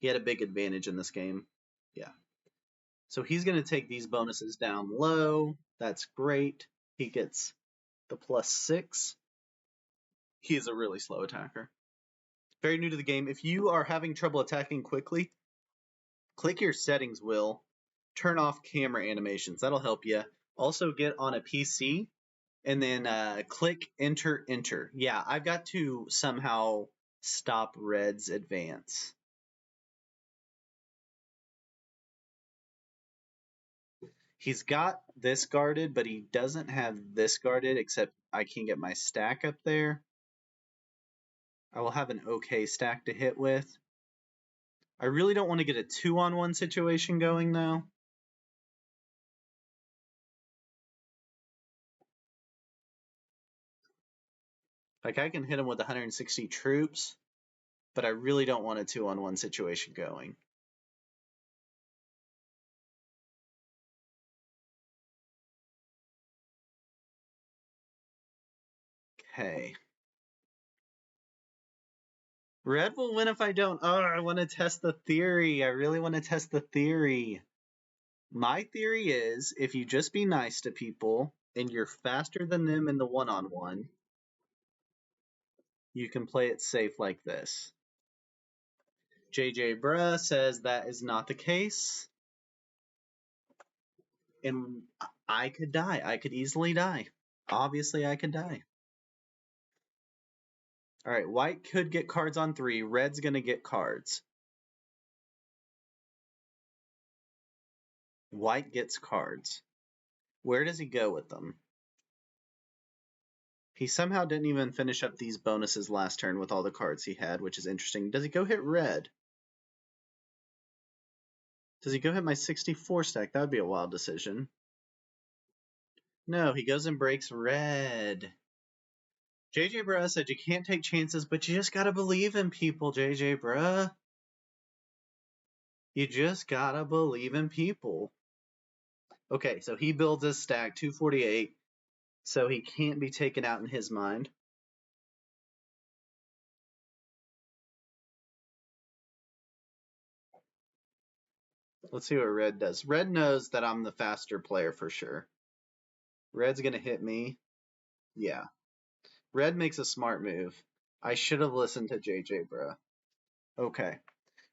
He had a big advantage in this game. Yeah. So he's going to take these bonuses down low. That's great. He gets the +6. He is a really slow attacker. Very new to the game. If you are having trouble attacking quickly, click your settings wheel, turn off camera animations. That'll help you. Also get on a PC and then click enter, enter. Yeah, I've got to somehow stop red's advance. He's got this guarded, but he doesn't have this guarded, except I can get my stack up there. I will have an okay stack to hit with. I really don't want to get a 2-on-1 situation going, though. Like, I can hit him with 160 troops, but I really don't want a 2-on-1 situation going. Okay. Red will win if I don't. Oh, I want to test the theory. I really want to test the theory. My theory is if you just be nice to people and you're faster than them in the one-on-one, you can play it safe like this. JJ Bruh says that is not the case. And I could die. I could easily die. Obviously, I could die. All right, white could get cards on 3. Red's going to get cards. White gets cards. Where does he go with them? He somehow didn't even finish up these bonuses last turn with all the cards he had, which is interesting. Does he go hit red? Does he go hit my 64 stack? That would be a wild decision. No, he goes and breaks red. JJ Bruh said you can't take chances, but you just gotta believe in people, JJ Bruh. You just gotta believe in people. Okay, so he builds his stack 248, so he can't be taken out in his mind. Let's see what red does. Red knows that I'm the faster player for sure. Red's gonna hit me. Yeah. Red makes a smart move. I should have listened to JJ, bro. Okay.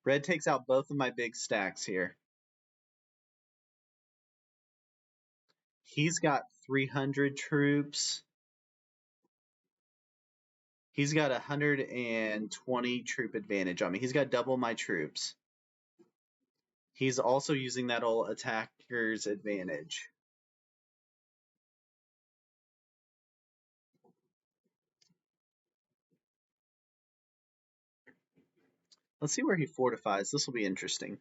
Red takes out both of my big stacks here. He's got 300 troops. He's got 120 troop advantage on me. He's got double my troops. He's also using that old attacker's advantage. Let's see where he fortifies. This will be interesting.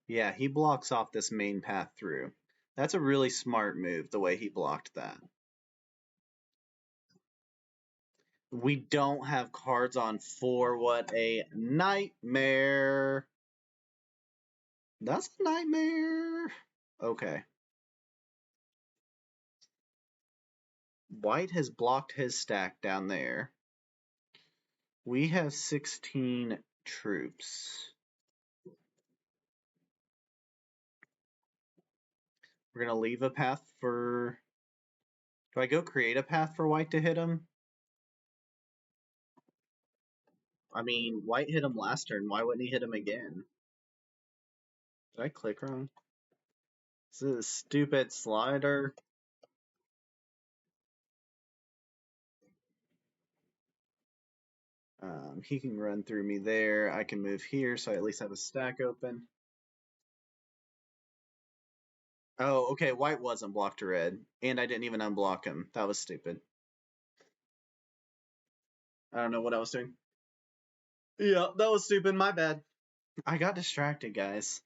Yeah, he blocks off this main path through. That's a really smart move, the way he blocked that. We don't have cards on 4. What a nightmare. That's a nightmare. Okay. White has blocked his stack down there. We have 16 troops. We're going to leave a path for... Do I go create a path for white to hit him? I mean, white hit him last turn. Why wouldn't he hit him again? Did I click wrong? This is a stupid slider. He can run through me there. I can move here, so I at least have a stack open. Oh, okay. White wasn't blocked to red, and I didn't even unblock him. That was stupid. I don't know what I was doing. Yeah, that was stupid. My bad. I got distracted, guys.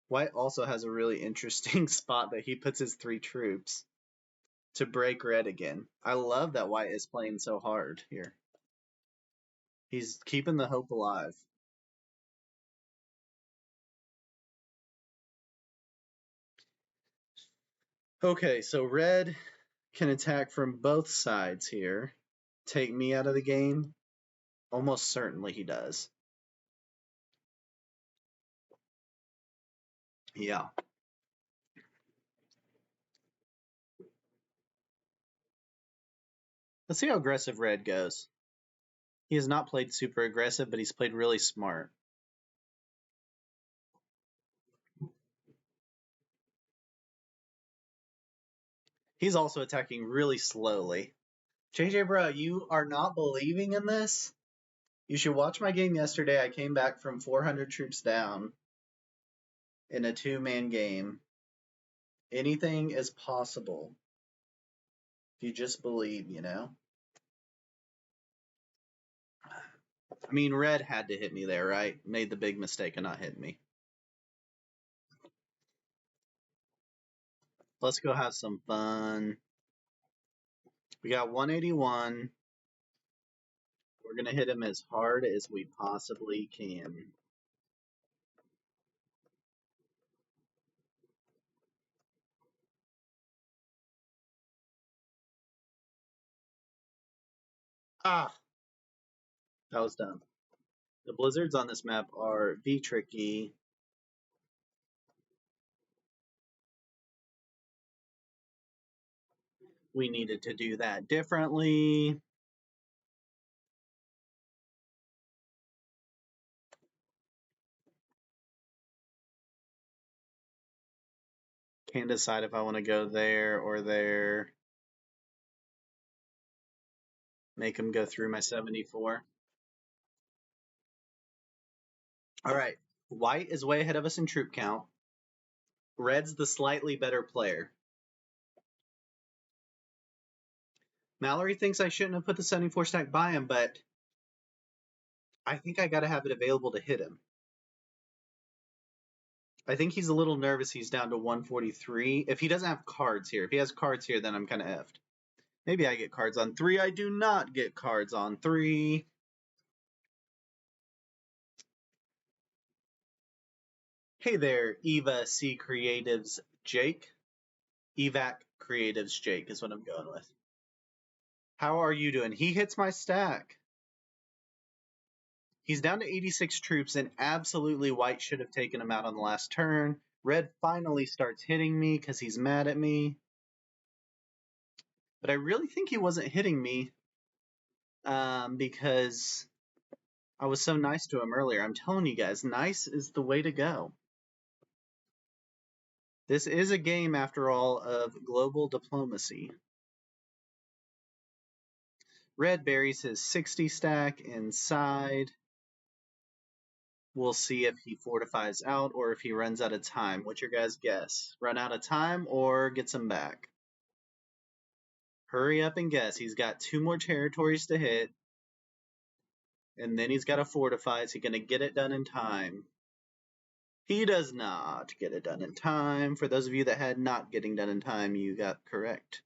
White also has a really interesting spot that he puts his 3 troops to break red again. I love that White is playing so hard here. He's keeping the hope alive. Okay, so red can attack from both sides here. Take me out of the game? Almost certainly he does. Yeah. Let's see how aggressive red goes. He has not played super aggressive, but he's played really smart. He's also attacking really slowly. JJ, bro, you are not believing in this? You should watch my game yesterday. I came back from 400 troops down in a 2-man game. Anything is possible if you just believe, you know? I mean, red had to hit me there, right? Made the big mistake of not hitting me. Let's go have some fun. We got 181. We're going to hit him as hard as we possibly can. Ah! That was dumb. The blizzards on this map are tricky. We needed to do that differently. Can't decide if I want to go there or there. Make him go through my 74. All right. White is way ahead of us in troop count. Red's the slightly better player. Mallorie thinks I shouldn't have put the 74 stack by him, but I think I got to have it available to hit him. I think he's a little nervous he's down to 143. If he doesn't have cards here, if he has cards here, then I'm kind of effed. Maybe I get cards on 3. I do not get cards on 3. Hey there, Eva C Creatives Jake. Evac Creatives Jake is what I'm going with. How are you doing? He hits my stack. He's down to 86 troops, and absolutely White should have taken him out on the last turn. Red finally starts hitting me because he's mad at me. But I really think he wasn't hitting me because I was so nice to him earlier. I'm telling you guys, nice is the way to go. This is a game, after all, of global diplomacy. Red buries his 60 stack inside. We'll see if he fortifies out or if he runs out of time. What's your guys' guess? Run out of time or gets him back? Hurry up and guess. He's got 2 more territories to hit. And then he's got to fortify. Is he going to get it done in time? He does not get it done in time. For those of you that had not getting done in time, you got correct.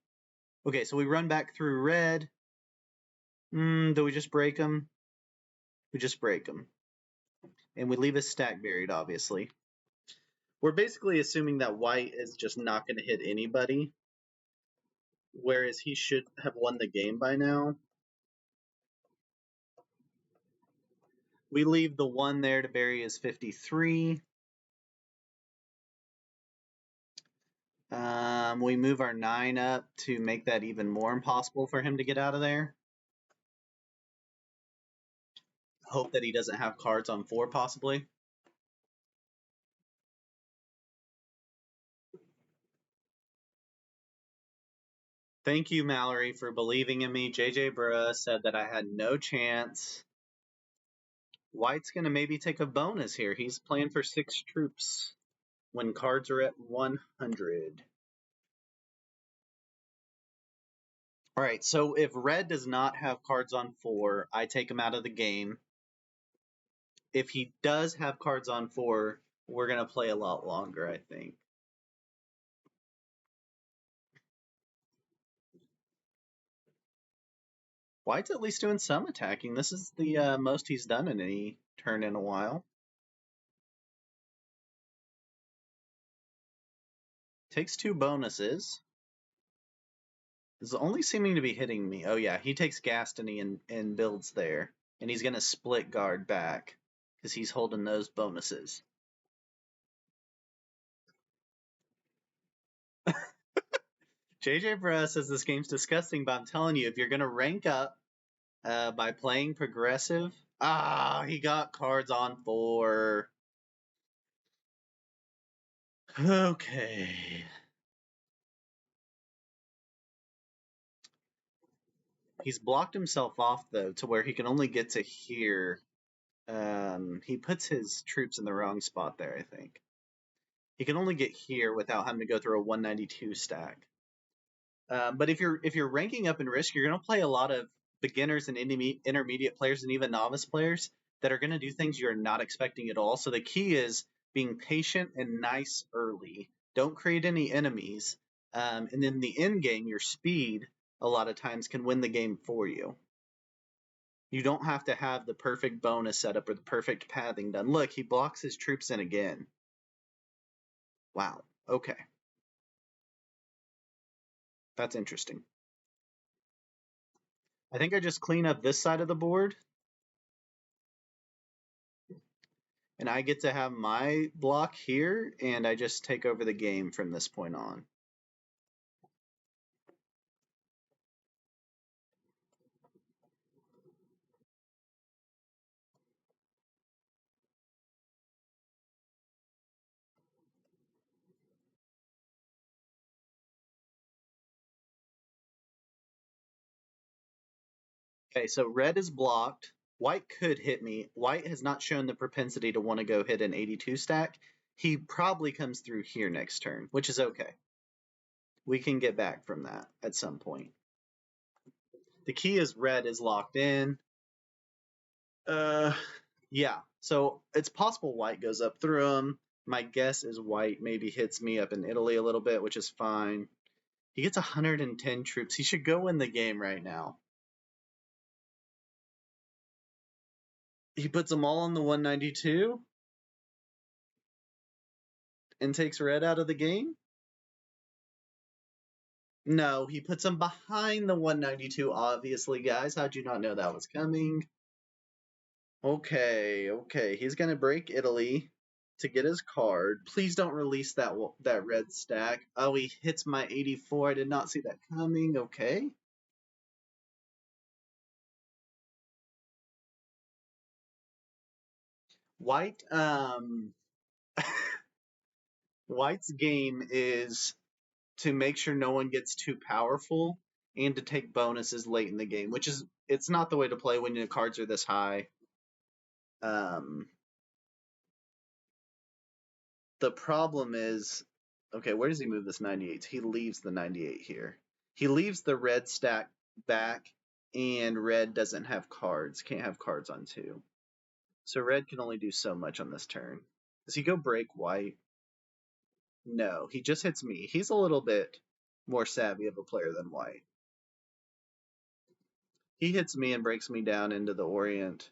Okay, so we run back through red. Do we just break him? We just break him. And we leave his stack buried, obviously. We're basically assuming that white is just not going to hit anybody, whereas he should have won the game by now. We leave the 1 there to bury his 53. We move our 9 up to make that even more impossible for him to get out of there. Hope that he doesn't have cards on 4, possibly. Thank you, Mallorie, for believing in me. JJ Bruh said that I had no chance. White's going to maybe take a bonus here. He's playing for 6 troops when cards are at 100. All right, so if red does not have cards on 4, I take him out of the game. If he does have cards on 4, we're going to play a lot longer, I think. White's at least doing some attacking. This is the most he's done in any turn in a while. Takes 2 bonuses. Is only seeming to be hitting me. Oh yeah, he takes Gastony and builds there. And he's going to split guard back because he's holding those bonuses. JJ Bruh says this game's disgusting, but I'm telling you, if you're going to rank up by playing progressive... he got cards on 4. Okay. He's blocked himself off, though, to where he can only get to here. He puts his troops in the wrong spot there, I think. He can only get here without having to go through a 192 stack. But if you're ranking up in Risk, you're going to play a lot of beginners and intermediate players and even novice players that are going to do things you're not expecting at all. So the key is being patient and nice early. Don't create any enemies. And in the end game, your speed a lot of times can win the game for you. You don't have to have the perfect bonus setup or the perfect pathing done. Look, he blocks his troops in again. Wow. Okay. That's interesting. I think I just clean up this side of the board, and I get to have my block here, and I just take over the game from this point on. Okay, so red is blocked. White could hit me. White has not shown the propensity to want to go hit an 82 stack. He probably comes through here next turn, which is okay. We can get back from that at some point. The key is red is locked in. Yeah, so it's possible white goes up through him. My guess is white maybe hits me up in Italy a little bit, which is fine. He gets 110 troops. He should go win the game right now. He puts them all on the 192 and takes red out of the game. No, he puts them behind the 192, obviously, guys. How'd you not know that was coming? Okay. He's going to break Italy to get his card. Please don't release that red stack. Oh, he hits my 84. I did not see that coming. Okay. White, White's game is to make sure no one gets too powerful and to take bonuses late in the game, which is it's not the way to play when your cards are this high. The problem is, okay, where does he move this 98? He leaves the 98 here. He leaves the red stack back, and red doesn't have cards, can't have cards on 2. So red can only do so much on this turn. Does he go break white? No, he just hits me. He's a little bit more savvy of a player than white. He hits me and breaks me down into the Orient.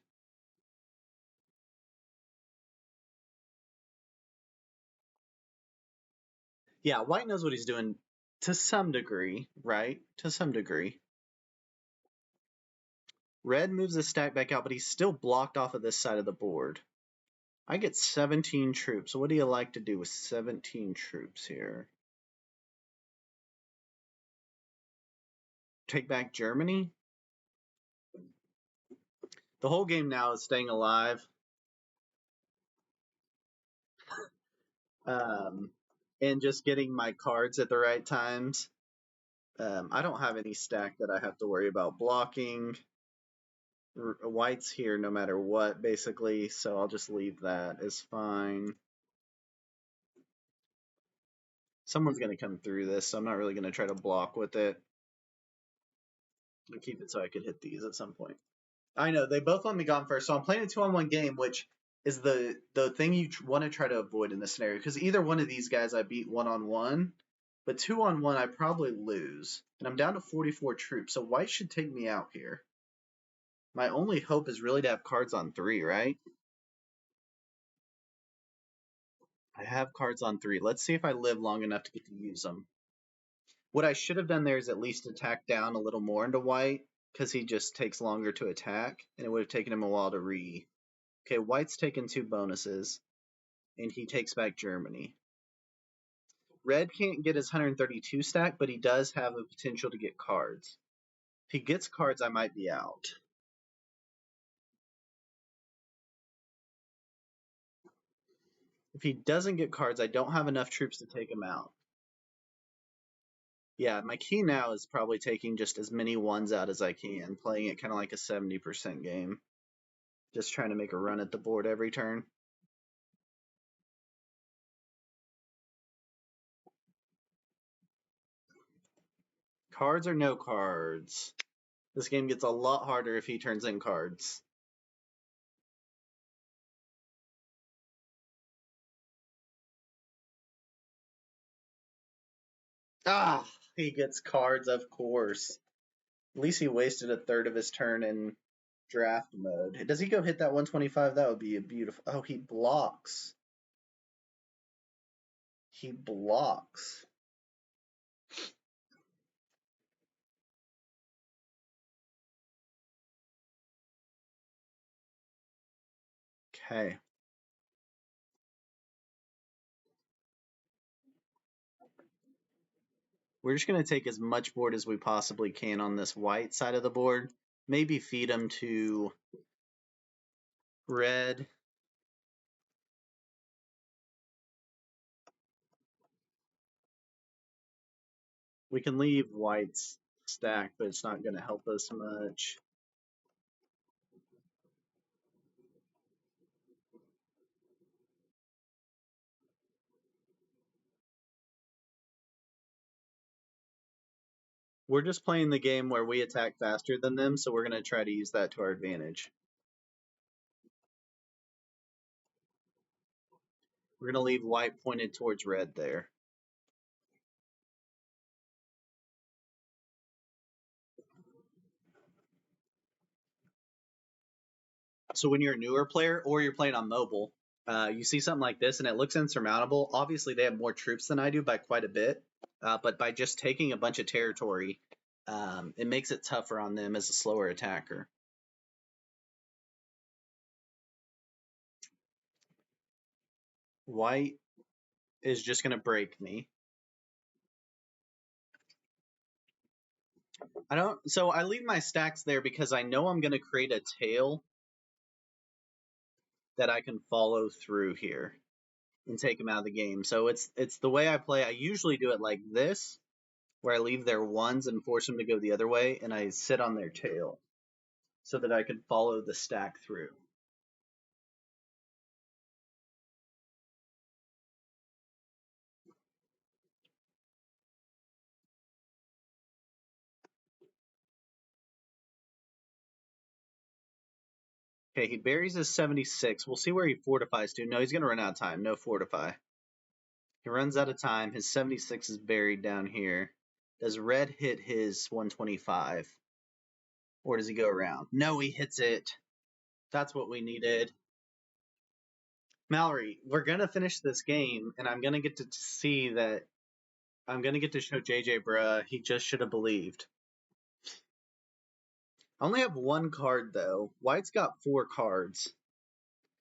Yeah, white knows what he's doing to some degree, right? To some degree. Red moves his stack back out, but he's still blocked off of this side of the board. I get 17 troops. What do you like to do with 17 troops here? Take back Germany? The whole game now is staying alive. And just getting my cards at the right times. I don't have any stack that I have to worry about blocking. White's here no matter what, basically, so I'll just leave that. It's fine. Someone's going to come through this, so I'm not really going to try to block with it. I'll keep it so I could hit these at some point. I know, they both want me gone first, so I'm playing a 2-on-1 game, which is the thing you want to try to avoid in this scenario, because either one of these guys I beat 1-on-1, but 2-on-1 I probably lose. And I'm down to 44 troops, so White should take me out here. My only hope is really to have cards on 3, right? I have cards on 3. Let's see if I live long enough to get to use them. What I should have done there is at least attack down a little more into White, because he just takes longer to attack, and it would have taken him a while to re. Okay, White's taken 2 bonuses, and he takes back Germany. Red can't get his 132 stack, but he does have a potential to get cards. If he gets cards, I might be out. If he doesn't get cards, I don't have enough troops to take him out. Yeah, my key now is probably taking just as many ones out as I can, playing it kind of like a 70% game. Just trying to make a run at the board every turn. Cards or no cards? This game gets a lot harder if he turns in cards. Ah, he gets cards, of course. At least he wasted a third of his turn in draft mode. Does he go hit that 125? That would be a beautiful. Oh, he blocks. He blocks. Okay. We're just going to take as much board as we possibly can on this white side of the board. Maybe feed him to red. We can leave white's stack, but it's not going to help us much. We're just playing the game where we attack faster than them, so we're going to try to use that to our advantage. We're going to leave white pointed towards red there. So when you're a newer player or you're playing on mobile, you see something like this and it looks insurmountable. Obviously, they have more troops than I do by quite a bit, but by just taking a bunch of territory, it makes it tougher on them as a slower attacker. White is just going to break me. So I leave my stacks there because I know I'm going to create a tail that I can follow through here and take them out of the game. So it's the way I play. I usually do it like this, where I leave their ones and force them to go the other way, and I sit on their tail so that I can follow the stack through. Okay, he buries his 76. We'll see where he fortifies to. No, he's going to run out of time. No fortify. He runs out of time. His 76 is buried down here. Does red hit his 125? Or does he go around? No, he hits it. That's what we needed. Mallorie, we're going to finish this game, and I'm going to get to see that. I'm going to get to show JJ, bruh. He just should have believed. I only have 1 card, though. White's got 4 cards.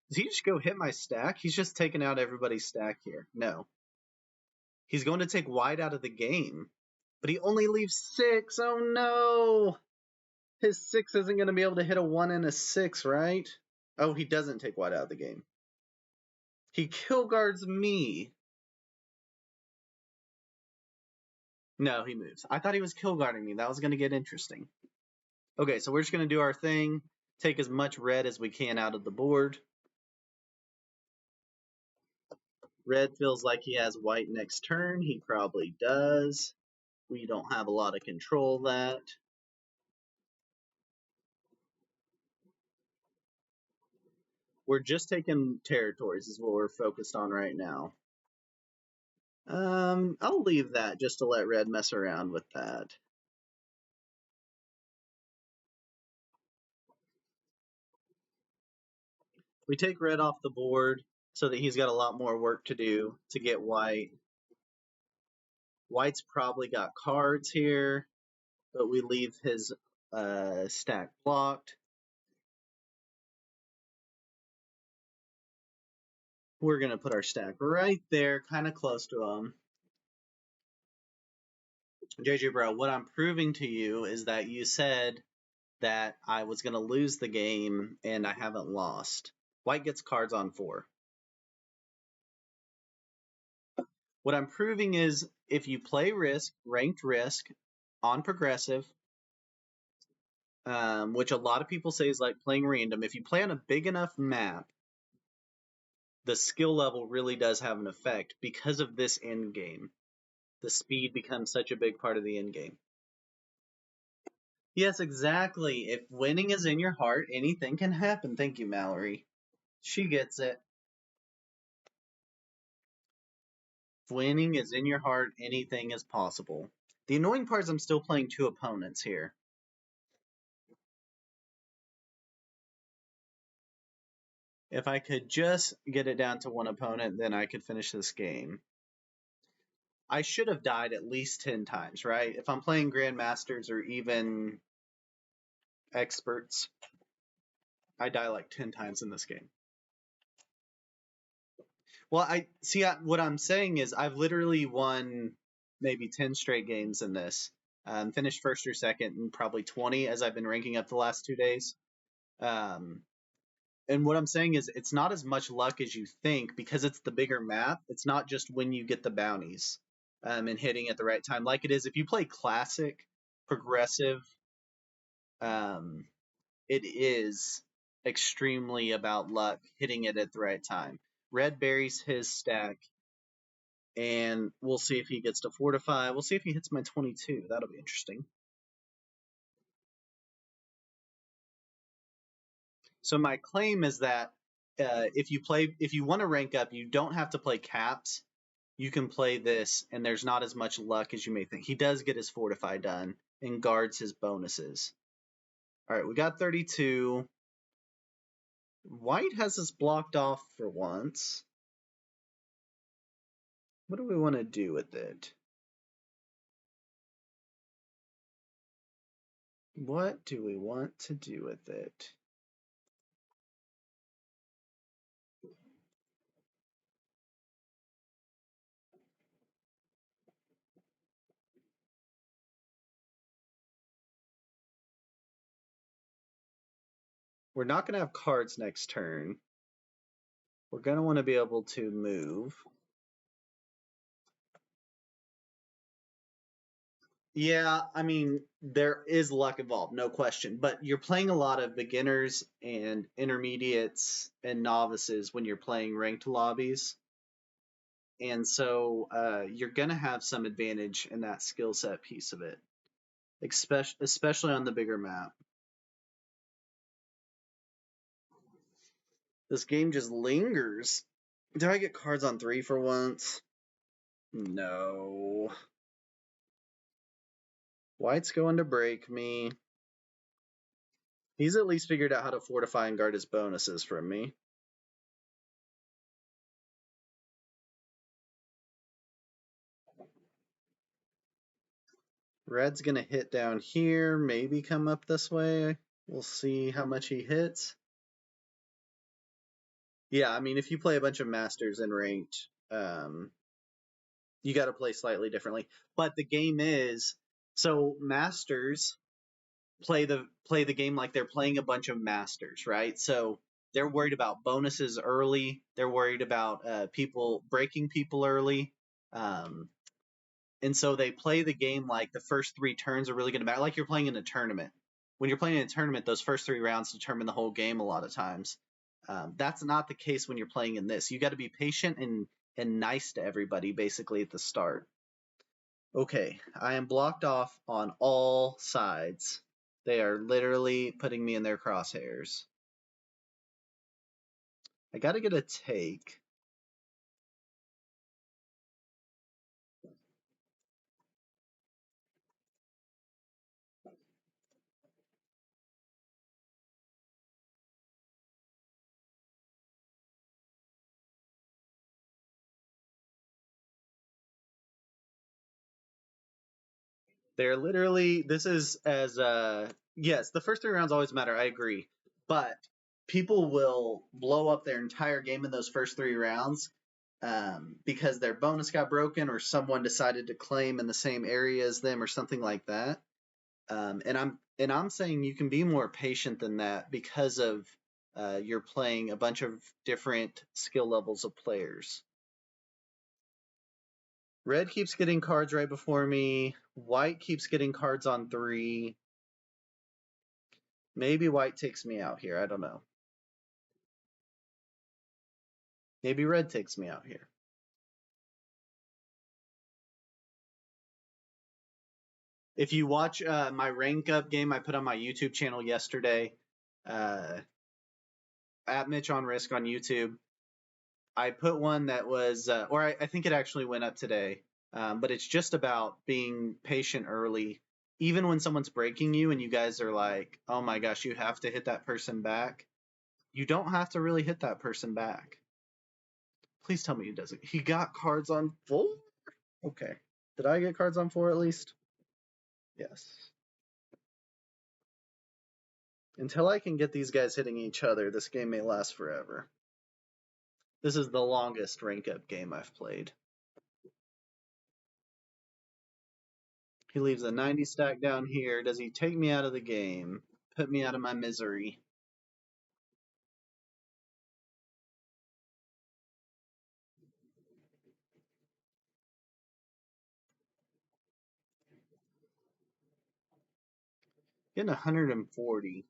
Does he just go hit my stack? He's just taking out everybody's stack here. No. He's going to take white out of the game. But he only leaves 6. Oh, no. His 6 isn't going to be able to hit a 1 and a 6, right? Oh, he doesn't take white out of the game. He kill guards me. No, he moves. I thought he was kill guarding me. That was going to get interesting. Okay, so we're just going to do our thing. Take as much red as we can out of the board. Red feels like he has white next turn. He probably does. We don't have a lot of control of that. We're just taking territories is what we're focused on right now. I'll leave that just to let red mess around with that. We take red off the board so that he's got a lot more work to do to get white. White's probably got cards here, but we leave his stack blocked. We're going to put our stack right there, kind of close to him. JJ Bro, what I'm proving to you is that you said that I was going to lose the game, and I haven't lost. White gets cards on 4. What I'm proving is if you play Risk, ranked Risk, on Progressive, which a lot of people say is like playing random, if you play on a big enough map, the skill level really does have an effect because of this end game. The speed becomes such a big part of the end game. Yes, exactly. If winning is in your heart, anything can happen. Thank you, Mallorie. She gets it. If winning is in your heart, anything is possible. The annoying part is I'm still playing 2 opponents here. If I could just get it down to 1 opponent, then I could finish this game. I should have died at least 10 times, right? If I'm playing Grandmasters or even experts, I die like 10 times in this game. Well, I see what I'm saying is I've literally won maybe 10 straight games in this. Finished first or second in probably 20 as I've been ranking up the last 2 days. And what I'm saying is it's not as much luck as you think because it's the bigger map. It's not just when you get the bounties and hitting at the right time like it is if you play classic, progressive, it is extremely about luck hitting it at the right time. Red buries his stack, and we'll see if he gets to fortify. We'll see if he hits my 22. That'll be interesting. So my claim is that if you want to rank up, you don't have to play caps. You can play this, and there's not as much luck as you may think. He does get his fortify done and guards his bonuses. All right, we got 32. White has us blocked off for once. What do we want to do with it? What do we want to do with it? We're not going to have cards next turn. We're going to want to be able to move. Yeah, I mean, there is luck involved, no question. But you're playing a lot of beginners and intermediates and novices when you're playing ranked lobbies. And so you're going to have some advantage in that skill set piece of it, especially on the bigger map. This game just lingers. Did I get cards on 3 for once? No. White's going to break me. He's at least figured out how to fortify and guard his bonuses from me. Red's going to hit down here, maybe come up this way. We'll see how much he hits. Yeah, I mean, if you play a bunch of Masters in ranked, you got to play slightly differently. But the game is, so Masters play the game like they're playing a bunch of Masters, right? So they're worried about bonuses early. They're worried about people breaking people early. And so they play the game like the first 3 turns are really going to matter, like you're playing in a tournament. When you're playing in a tournament, those first 3 rounds determine the whole game a lot of times. That's not the case when you're playing in this. You got to be patient and nice to everybody basically at the start. Okay, I am blocked off on all sides. They are literally putting me in their crosshairs. I got to get a take. They're literally, this is as yes, the first 3 rounds always matter. I agree, but people will blow up their entire game in those first 3 rounds because their bonus got broken or someone decided to claim in the same area as them or something like that. And I'm saying you can be more patient than that because of you're playing a bunch of different skill levels of players. Red keeps getting cards right before me. White keeps getting cards on 3. Maybe white takes me out here. I don't know. Maybe red takes me out here. If you watch my rank up game I put on my YouTube channel yesterday, uh, at Mitch on Risk on YouTube, I put one that was, or I think it actually went up today, but it's just about being patient early. Even when someone's breaking you and you guys are like, oh my gosh, you have to hit that person back. You don't have to really hit that person back. Please tell me he doesn't. He got cards on 4? Okay. Did I get cards on 4 at least? Yes. Until I can get these guys hitting each other, this game may last forever. This is the longest rank up game I've played. He leaves a 90 stack down here. Does he take me out of the game? Put me out of my misery? Getting 140.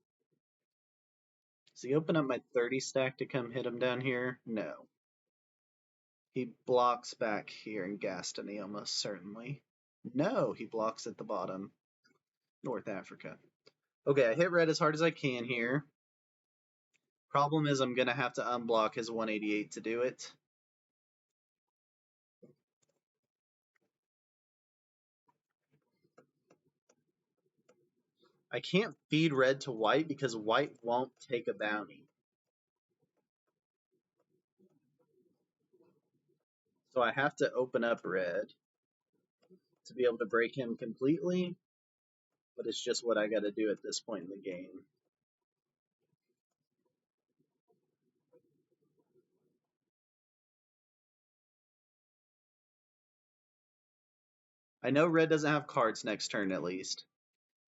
Does he open up my 30 stack to come hit him down here? No. He blocks back here in Gaston, almost certainly. No, he blocks at the bottom. North Africa. Okay, I hit red as hard as I can here. Problem is I'm going to have to unblock his 188 to do it. I can't feed red to white because white won't take a bounty. So I have to open up red to be able to break him completely, but it's just what I got to do at this point in the game. I know red doesn't have cards next turn at least.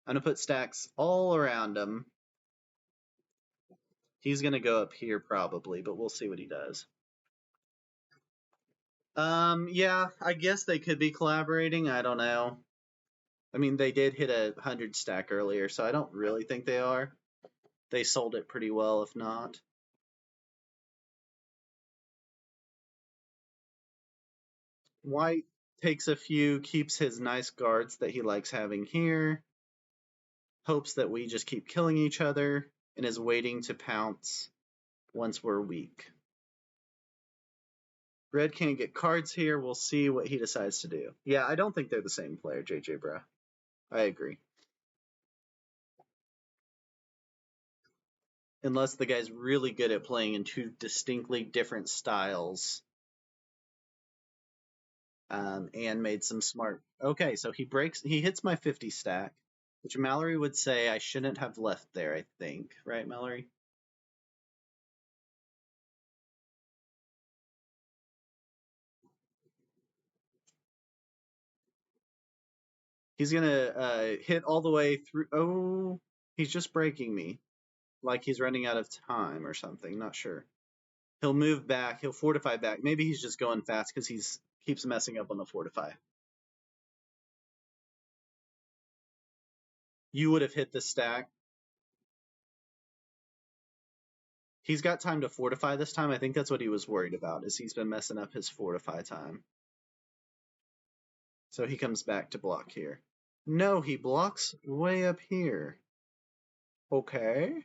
I'm going to put stacks all around him. He's going to go up here probably, but we'll see what he does. Yeah, I guess they could be collaborating. I don't know. I mean, they did hit a 100 stack earlier, so I don't really think they are. They sold it pretty well, if not. White takes a few, keeps his nice guards that he likes having here, hopes that we just keep killing each other, and is waiting to pounce once we're weak. Red can't get cards here. We'll see what he decides to do. Yeah, I don't think they're the same player, JJ Bro. I agree. Unless the guy's really good at playing in 2 distinctly different styles. And made some smart. Okay, so he hits my 50 stack, which Mallorie would say I shouldn't have left there, I think. Right, Mallorie? He's gonna hit all the way through. Oh, he's just breaking me. Like he's running out of time or something. Not sure. He'll move back. He'll fortify back. Maybe he's just going fast because he's keeps messing up on the fortify. You would have hit the stack. He's got time to fortify this time. I think that's what he was worried about, is he's been messing up his fortify time. So he comes back to block here. No, he blocks way up here. Okay.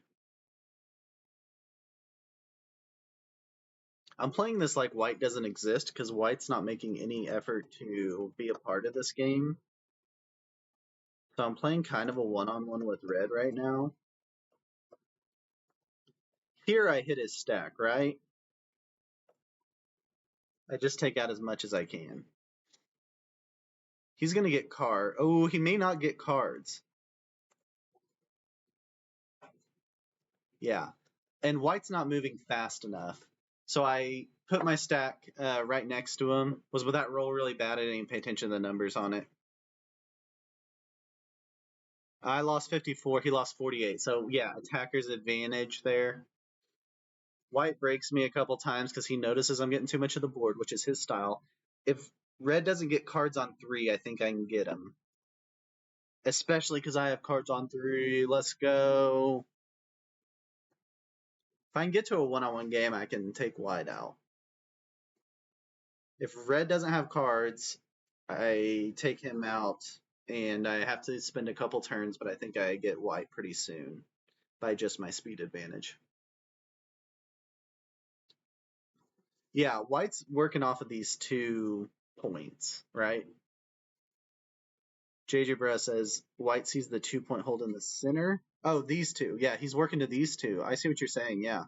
I'm playing this like white doesn't exist because white's not making any effort to be a part of this game. So I'm playing kind of a one-on-one with red right now. Here I hit his stack, right? I just take out as much as I can. He's going to get card. Oh, he may not get cards. Yeah. And white's not moving fast enough. So I put my stack right next to him. Was with that roll really bad? I didn't even pay attention to the numbers on it. I lost 54. He lost 48. So yeah, attacker's advantage there. White breaks me a couple times because he notices I'm getting too much of the board, which is his style. If red doesn't get cards on 3, I think I can get him. Especially because I have cards on 3. Let's go. If I can get to a one-on-one game, I can take white out. If red doesn't have cards, I take him out, and I have to spend a couple turns, but I think I get white pretty soon by just my speed advantage. Yeah, white's working off of these 2 points, right? JJ Bro says white sees the 2-point hold in the center. Oh, these 2. Yeah, he's working to these 2. I see what you're saying. Yeah.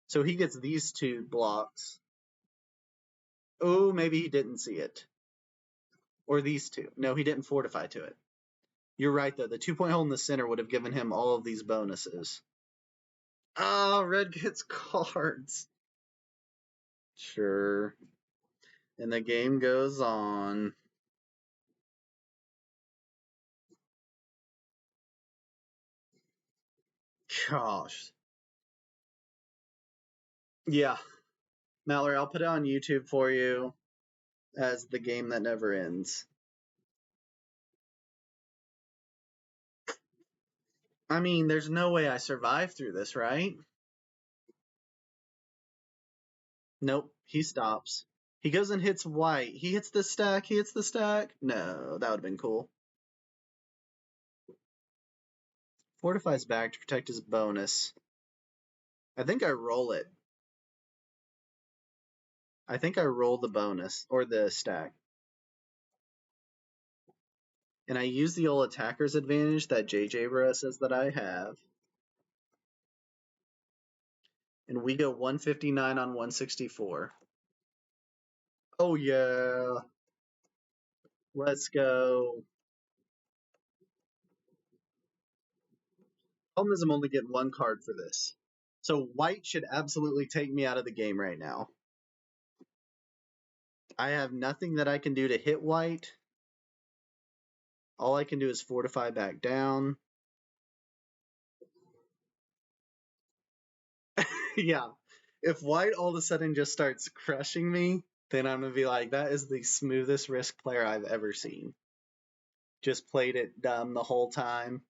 So he gets these 2 blocks. Oh, maybe he didn't see it. Or these 2. No, he didn't fortify to it. You're right, though. The 2-point hole in the center would have given him all of these bonuses. Oh, red gets cards. Sure. And the game goes on. Gosh. Yeah. Mallory, I'll put it on YouTube for you as the game that never ends. I mean, there's no way I survive through this, right? Nope, he stops. He goes and hits white. He hits the stack. He hits the stack. No, that would have been cool. Fortifies back to protect his bonus. I think I roll it. I think I roll the bonus or the stack. And I use the old attacker's advantage that JJ Bro says that I have. And we go 159 on 164. Oh, yeah. Let's go. Problem is I'm only getting 1 card for this. So white should absolutely take me out of the game right now. I have nothing that I can do to hit white. All I can do is fortify back down. Yeah. If white all of a sudden just starts crushing me, then I'm going to be like, that is the smoothest risk player I've ever seen. Just played it dumb the whole time.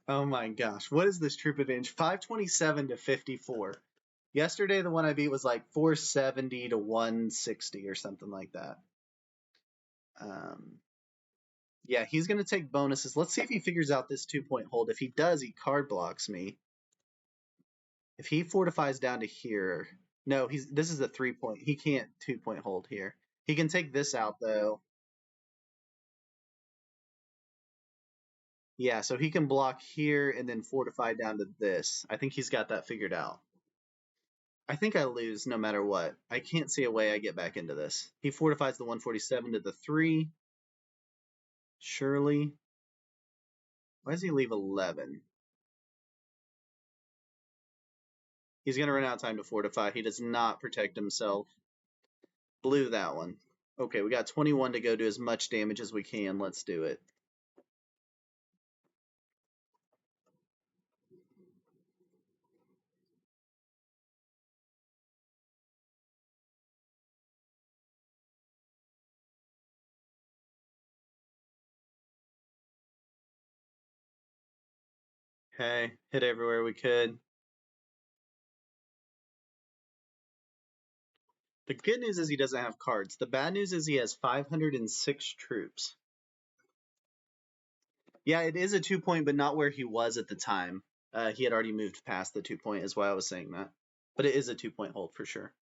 Oh my gosh. What is this troop advantage? 527 to 54. Yesterday, the one I beat was like 470 to 160 or something like that. Yeah, he's going to take bonuses. Let's see if he figures out this 2-point hold. If he does, he card blocks me. If he fortifies down to here, no, this is a 3-point. He can't 2-point hold here. He can take this out though. Yeah, so he can block here and then fortify down to this. I think he's got that figured out. I think I lose no matter what. I can't see a way I get back into this. He fortifies the 147 to the 3. Surely. Why does he leave 11? He's going to run out of time to fortify. He does not protect himself. Blew that one. Okay, we got 21 to go, do as much damage as we can. Let's do it. Okay, hit everywhere we could. The good news is he doesn't have cards. The bad news is he has 506 troops. Yeah, it is a 2-point, but not where he was at the time. He had already moved past the 2-point, is why I was saying that. But it is a 2-point hold for sure.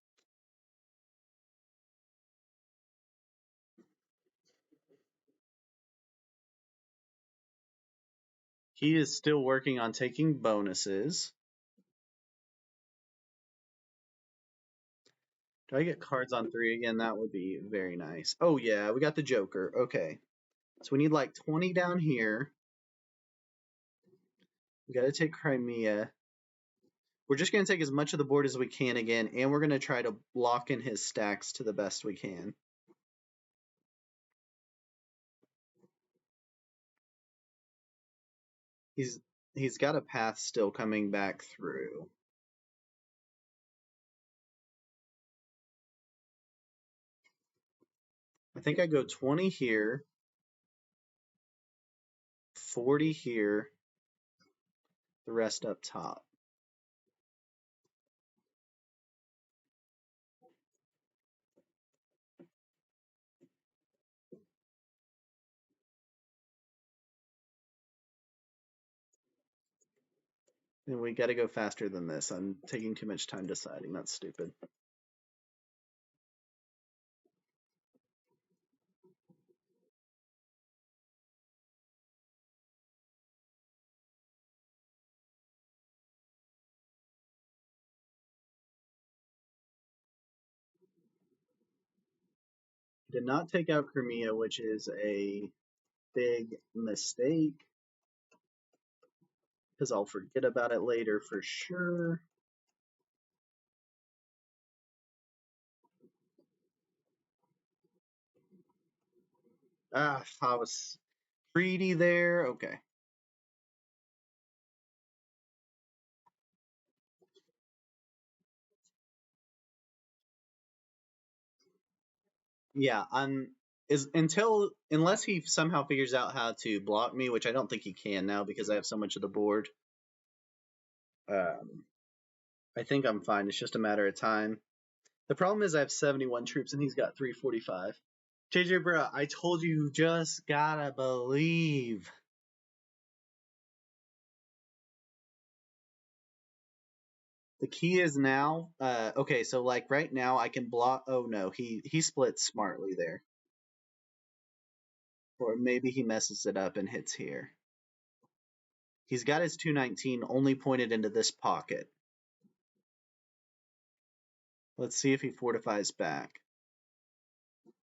He is still working on taking bonuses. Do I get cards on 3 again? That would be very nice. Oh, yeah, we got the Joker. Okay. So we need like 20 down here. We got to take Crimea. We're just going to take as much of the board as we can again, and we're going to try to lock in his stacks to the best we can. He's got a path still coming back through. I think I go 20 here, 40 here, the rest up top. And we got to go faster than this. I'm taking too much time deciding. That's stupid. Did not take out Crimea, which is a big mistake because I'll forget about it later for sure. Ah, I was greedy there. Okay. Yeah, I'm is unless he somehow figures out how to block me, which I don't think he can now because I have so much of the board. Um, I think I'm fine. It's just a matter of time. The problem is I have 71 troops and he's got 345. JJ, bro, I told you just gotta believe. The key is now, okay, so like right now I can block. Oh no, he splits smartly there, or maybe he messes it up and hits here. He's got his 219 only pointed into this pocket. Let's see if he fortifies back.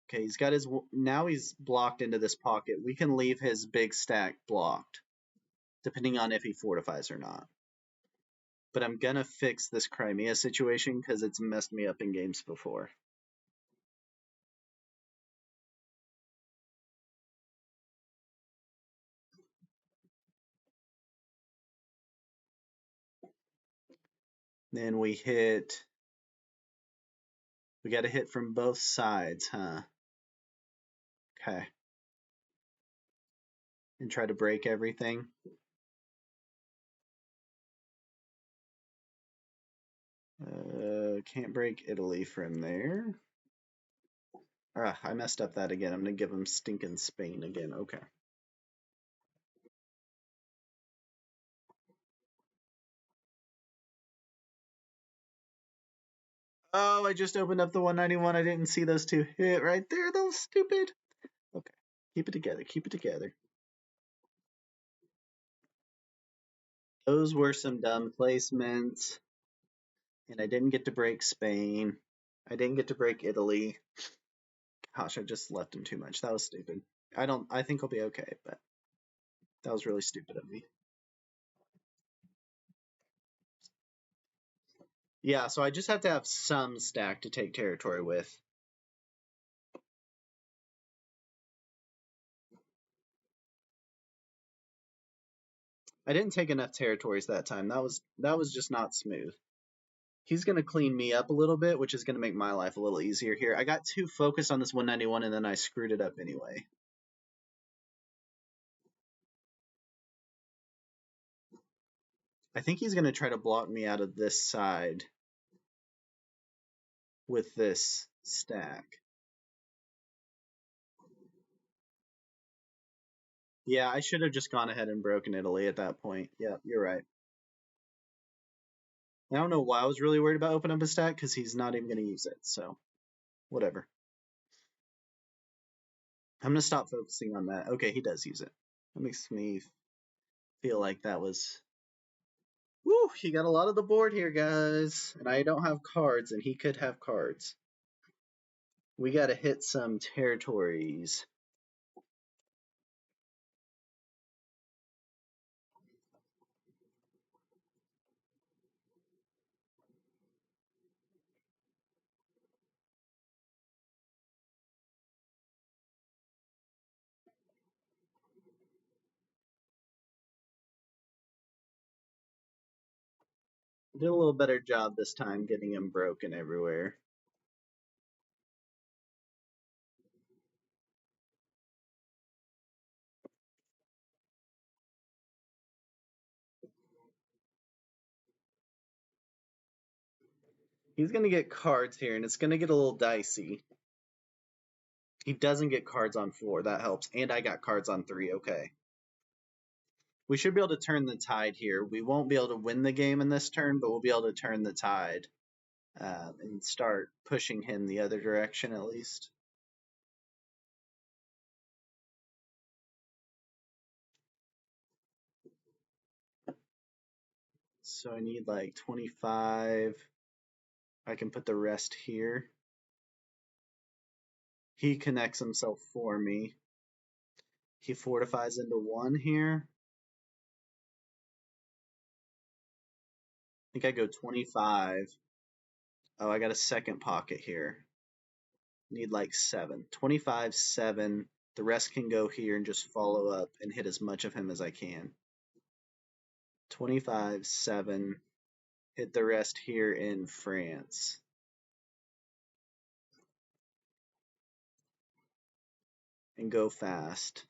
Okay, he's got his now he's blocked into this pocket. We can leave his big stack blocked, depending on if he fortifies or not. But I'm gonna fix this Crimea situation because it's messed me up in games before. Then we got to hit from both sides, huh? Okay. And try to break everything. Can't break Italy from there. Ah, I messed up that again. I'm gonna give him stinking Spain again. Okay. Oh, I just opened up the 191. I didn't see those two hit right there. Those stupid. Okay. Keep it together. Keep it together. Those were some dumb placements. And I didn't get to break Spain. I didn't get to break Italy. Gosh, I just left him too much. That was stupid. I think I'll be okay, but that was really stupid of me. Yeah, so I just have to have some stack to take territory with. I didn't take enough territories that time. That was just not smooth. He's going to clean me up a little bit, which is going to make my life a little easier here. I got too focused on this 191 and then I screwed it up anyway. I think he's going to try to block me out of this side with this stack. Yeah, I should have just gone ahead and broken Italy at that point. Yeah, you're right. I don't know why I was really worried about opening up his stack, because he's not even going to use it, so whatever. I'm going to stop focusing on that. Okay, he does use it. That makes me feel like that was... Woo, he got a lot of the board here, guys. And I don't have cards, and he could have cards. We got to hit some territories. Did a little better job this time getting him broken everywhere. He's going to get cards here, and it's going to get a little dicey. He doesn't get cards on 4. That helps. And I got cards on 3. Okay. We should be able to turn the tide here. We won't be able to win the game in this turn, but we'll be able to turn the tide and start pushing him the other direction at least. So I need like 25. I can put the rest here. He connects himself for me. He fortifies into 1 here. I think I go 25. Oh, I got a second pocket here. Need like 7. 25, 7. The rest can go here and just follow up and hit as much of him as I can. 25, 7. Hit the rest here in France. And go fast.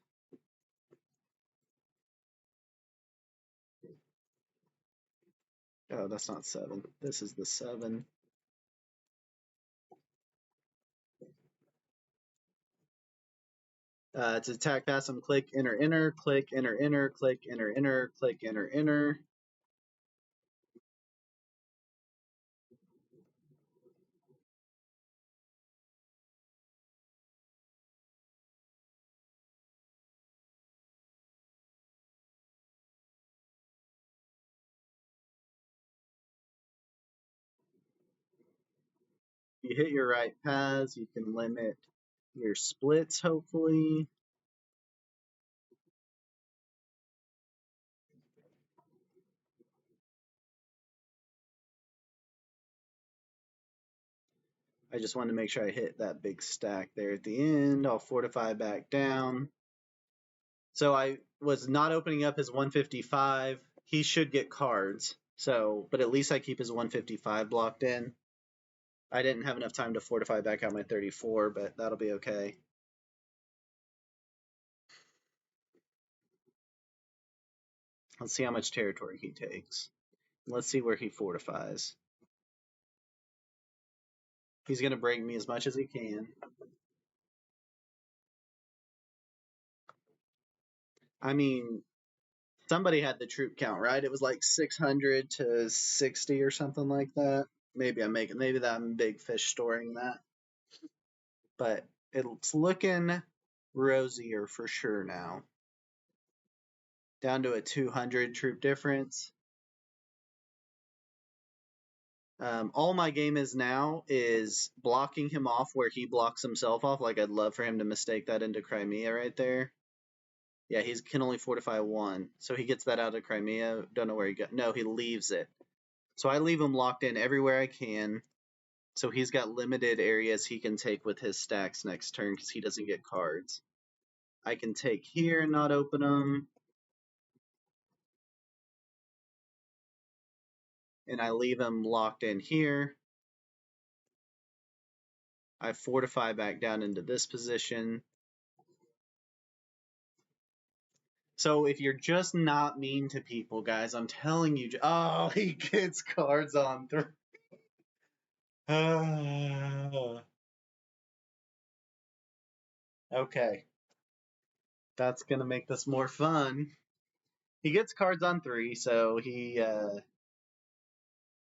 Oh, that's not 7. This is the 7. To attack fast, I'm click, enter, enter, click, enter, enter, click, enter, enter, click, enter, enter. You hit your right paths, you can limit your splits, hopefully. I just wanted to make sure I hit that big stack there at the end. I'll fortify back down. So I was not opening up his 155. He should get cards. So, but at least I keep his 155 blocked in. I didn't have enough time to fortify back out my 34, but that'll be okay. Let's see how much territory he takes. Let's see where he fortifies. He's going to break me as much as he can. I mean, somebody had the troop count, right? It was like 600 to 60 or something like that. Maybe I'm big fish storing that. But it's looking rosier for sure now. Down to a 200 troop difference. All my game is now is blocking him off where he blocks himself off. Like, I'd love for him to mistake that into Crimea right there. Yeah, he can only fortify 1. So he gets that out of Crimea. Don't know where he got. No, he leaves it. So I leave him locked in everywhere I can. So he's got limited areas he can take with his stacks next turn because he doesn't get cards. I can take here and not open them. And I leave him locked in here. I fortify back down into this position. So if you're just not mean to people, guys, I'm telling you. Oh, he gets cards on three. Okay, that's gonna make this more fun. He gets cards on three, so he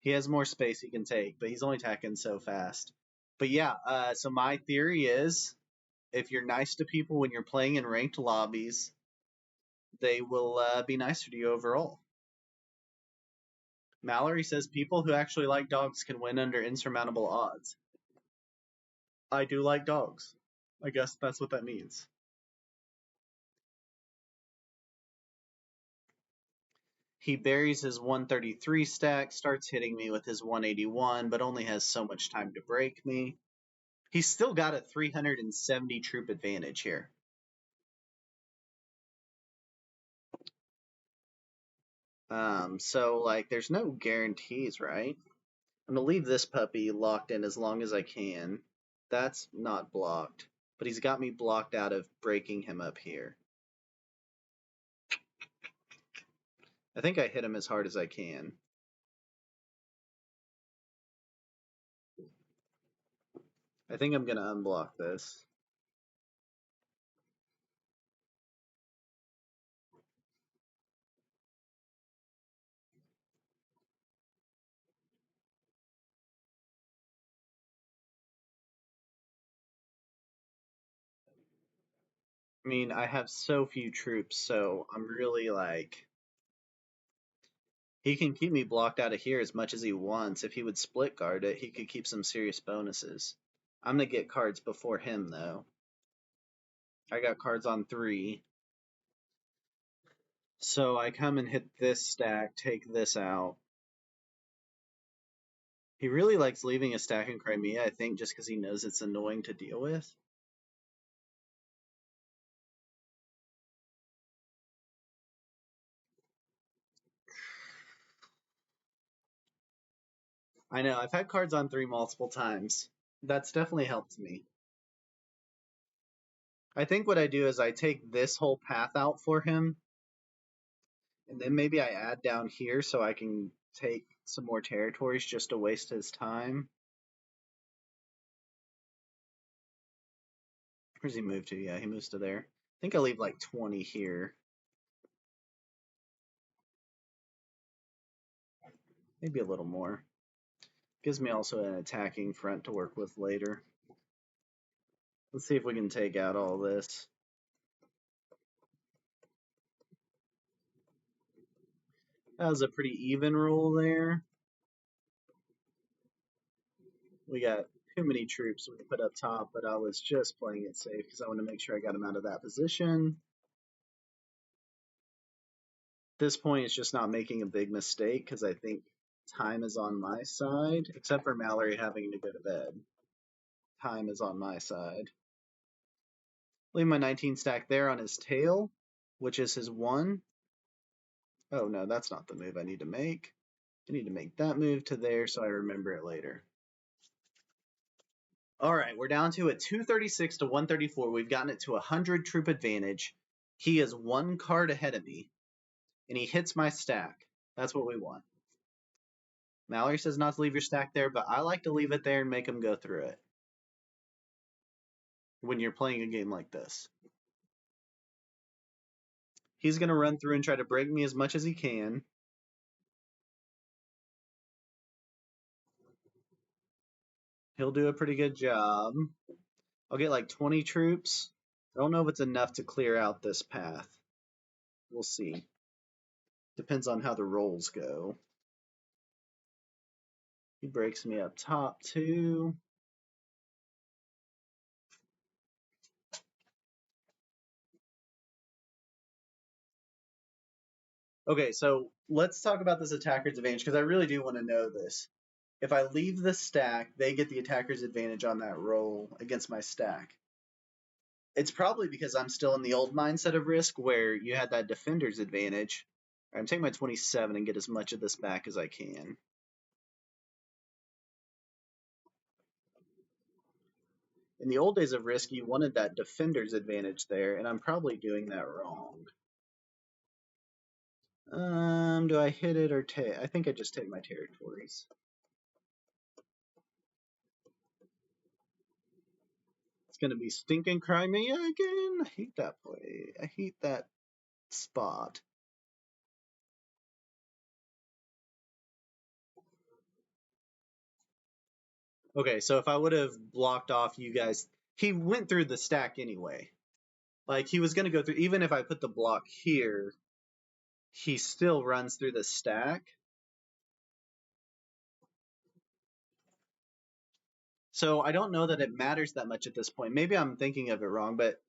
has more space he can take, but he's only attacking so fast. But yeah, so my theory is if you're nice to people when you're playing in ranked lobbies, they will be nicer to you overall. Mallory says people who actually like dogs can win under insurmountable odds. I do like dogs. I guess that's what that means. He buries his 133 stack, starts hitting me with his 181, but only has so much time to break me. He's still got a 370 troop advantage here. So like there's no guarantees, right? I'm gonna leave this puppy locked in as long as I can. That's not blocked, but he's got me blocked out of breaking him up here. I think I hit him as hard as I can. I think I'm gonna unblock this. I mean, I have so few troops, so I'm really like... He can keep me blocked out of here as much as he wants. If he would split guard it, he could keep some serious bonuses. I'm gonna get cards before him, though. I got cards on 3. So I come and hit this stack, take this out. He really likes leaving a stack in Crimea, I think, just because he knows it's annoying to deal with. I know, I've had cards on 3 multiple times. That's definitely helped me. I think what I do is I take this whole path out for him, and then maybe I add down here so I can take some more territories just to waste his time. Where's he move to? Yeah, he moves to there. I think I leave like 20 here. Maybe a little more. Gives me also an attacking front to work with later. Let's see if we can take out all this. That was a pretty even roll there. We got too many troops we put up top, but I was just playing it safe because I want to make sure I got him out of that position. At this point, it's just not making a big mistake because I think time is on my side, except for Mallory having to go to bed. Time is on my side. Leave my 19 stack there on his tail, which is his 1. Oh no, that's not the move I need to make. I need to make that move to there so I remember it later. All right, we're down to a 236 to 134. We've gotten it to 100 troop advantage. He is 1 card ahead of me, and he hits my stack. That's what we want. Mallory says not to leave your stack there, but I like to leave it there and make him go through it when you're playing a game like this. He's going to run through and try to break me as much as he can. He'll do a pretty good job. I'll get like 20 troops. I don't know if it's enough to clear out this path. We'll see. Depends on how the rolls go. He breaks me up top too. Okay, so let's talk about this attacker's advantage because I really do want to know this. If I leave the stack, they get the attacker's advantage on that roll against my stack. It's probably because I'm still in the old mindset of Risk where you had that defender's advantage. I'm taking my 27 and get as much of this back as I can. In the old days of Risk, you wanted that defender's advantage there, and I'm probably doing that wrong. Do I hit it or take? I think I just take my territories. It's gonna be stinking Crimea again. I hate that play. I hate that spot. Okay, so if I would have blocked off you guys, he went through the stack anyway. Like he was gonna go through. Even if I put the block here, he still runs through the stack. So I don't know that it matters that much at this point. Maybe I'm thinking of it wrong, but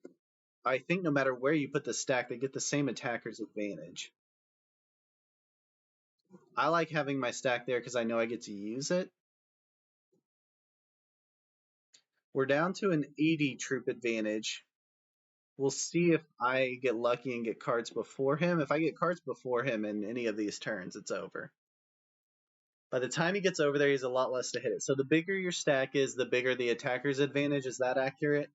I think no matter where you put the stack, they get the same attacker's advantage. I like having my stack there because I know I get to use it. We're down to an 80 troop advantage. We'll see if I get lucky and get cards before him. If I get cards before him in any of these turns, it's over. By the time he gets over there, he's a lot less to hit it. So the bigger your stack is, the bigger the attacker's advantage. Is that accurate?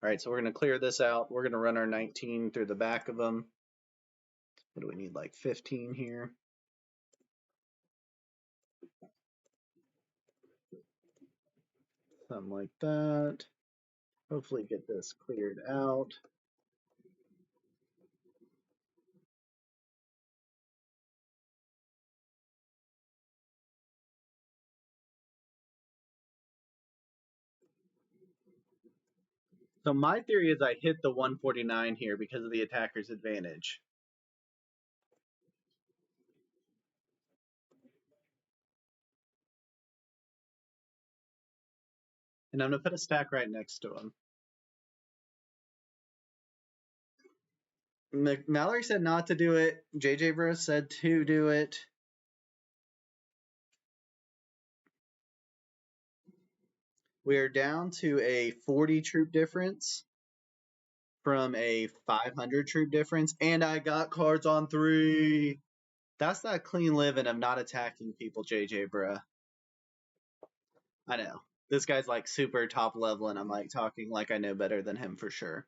All right, so we're going to clear this out. We're going to run our 19 through the back of them. What do we need, like 15 here? Something like that. Hopefully get this cleared out. So my theory is I hit the 149 here because of the attacker's advantage. And I'm going to put a stack right next to him. Mallorie said not to do it. JJ Bro said to do it. We are down to a 40 troop difference from a 500 troop difference. And I got cards on 3. That's that clean living of not attacking people, JJ Bro. I know. This guy's like super top level, and I'm like talking like I know better than him for sure.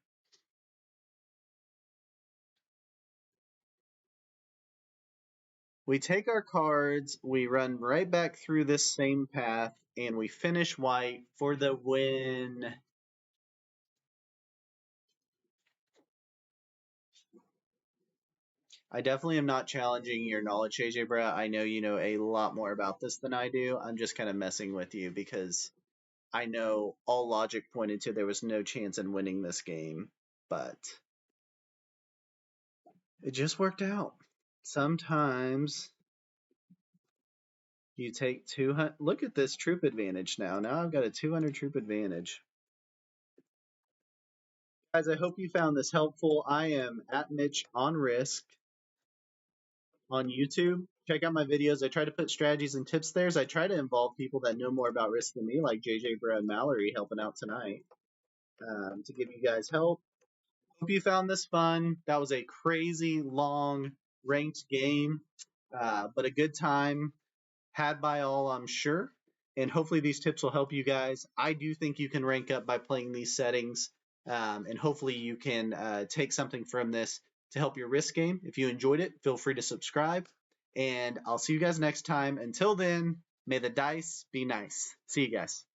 We take our cards, we run right back through this same path, and we finish white for the win. I definitely am not challenging your knowledge, AJ Bra. I know you know a lot more about this than I do. I'm just kind of messing with you because I know all logic pointed to there was no chance in winning this game, but it just worked out. Sometimes you take 200. Look at this troop advantage now. Now I've got a 200 troop advantage. Guys, I hope you found this helpful. I am at Mitch on Risk on YouTube. Check out my videos. I try to put strategies and tips there. I try to involve people that know more about Risk than me, like JJ, Brad, and Mallorie helping out tonight to give you guys help. Hope you found this fun. That was a crazy long ranked game, but a good time had by all, I'm sure. And hopefully these tips will help you guys. I do think you can rank up by playing these settings. And hopefully you can take something from this to help your risk game. If you enjoyed it, feel free to subscribe. And I'll see you guys next time. Until then, may the dice be nice. See you guys.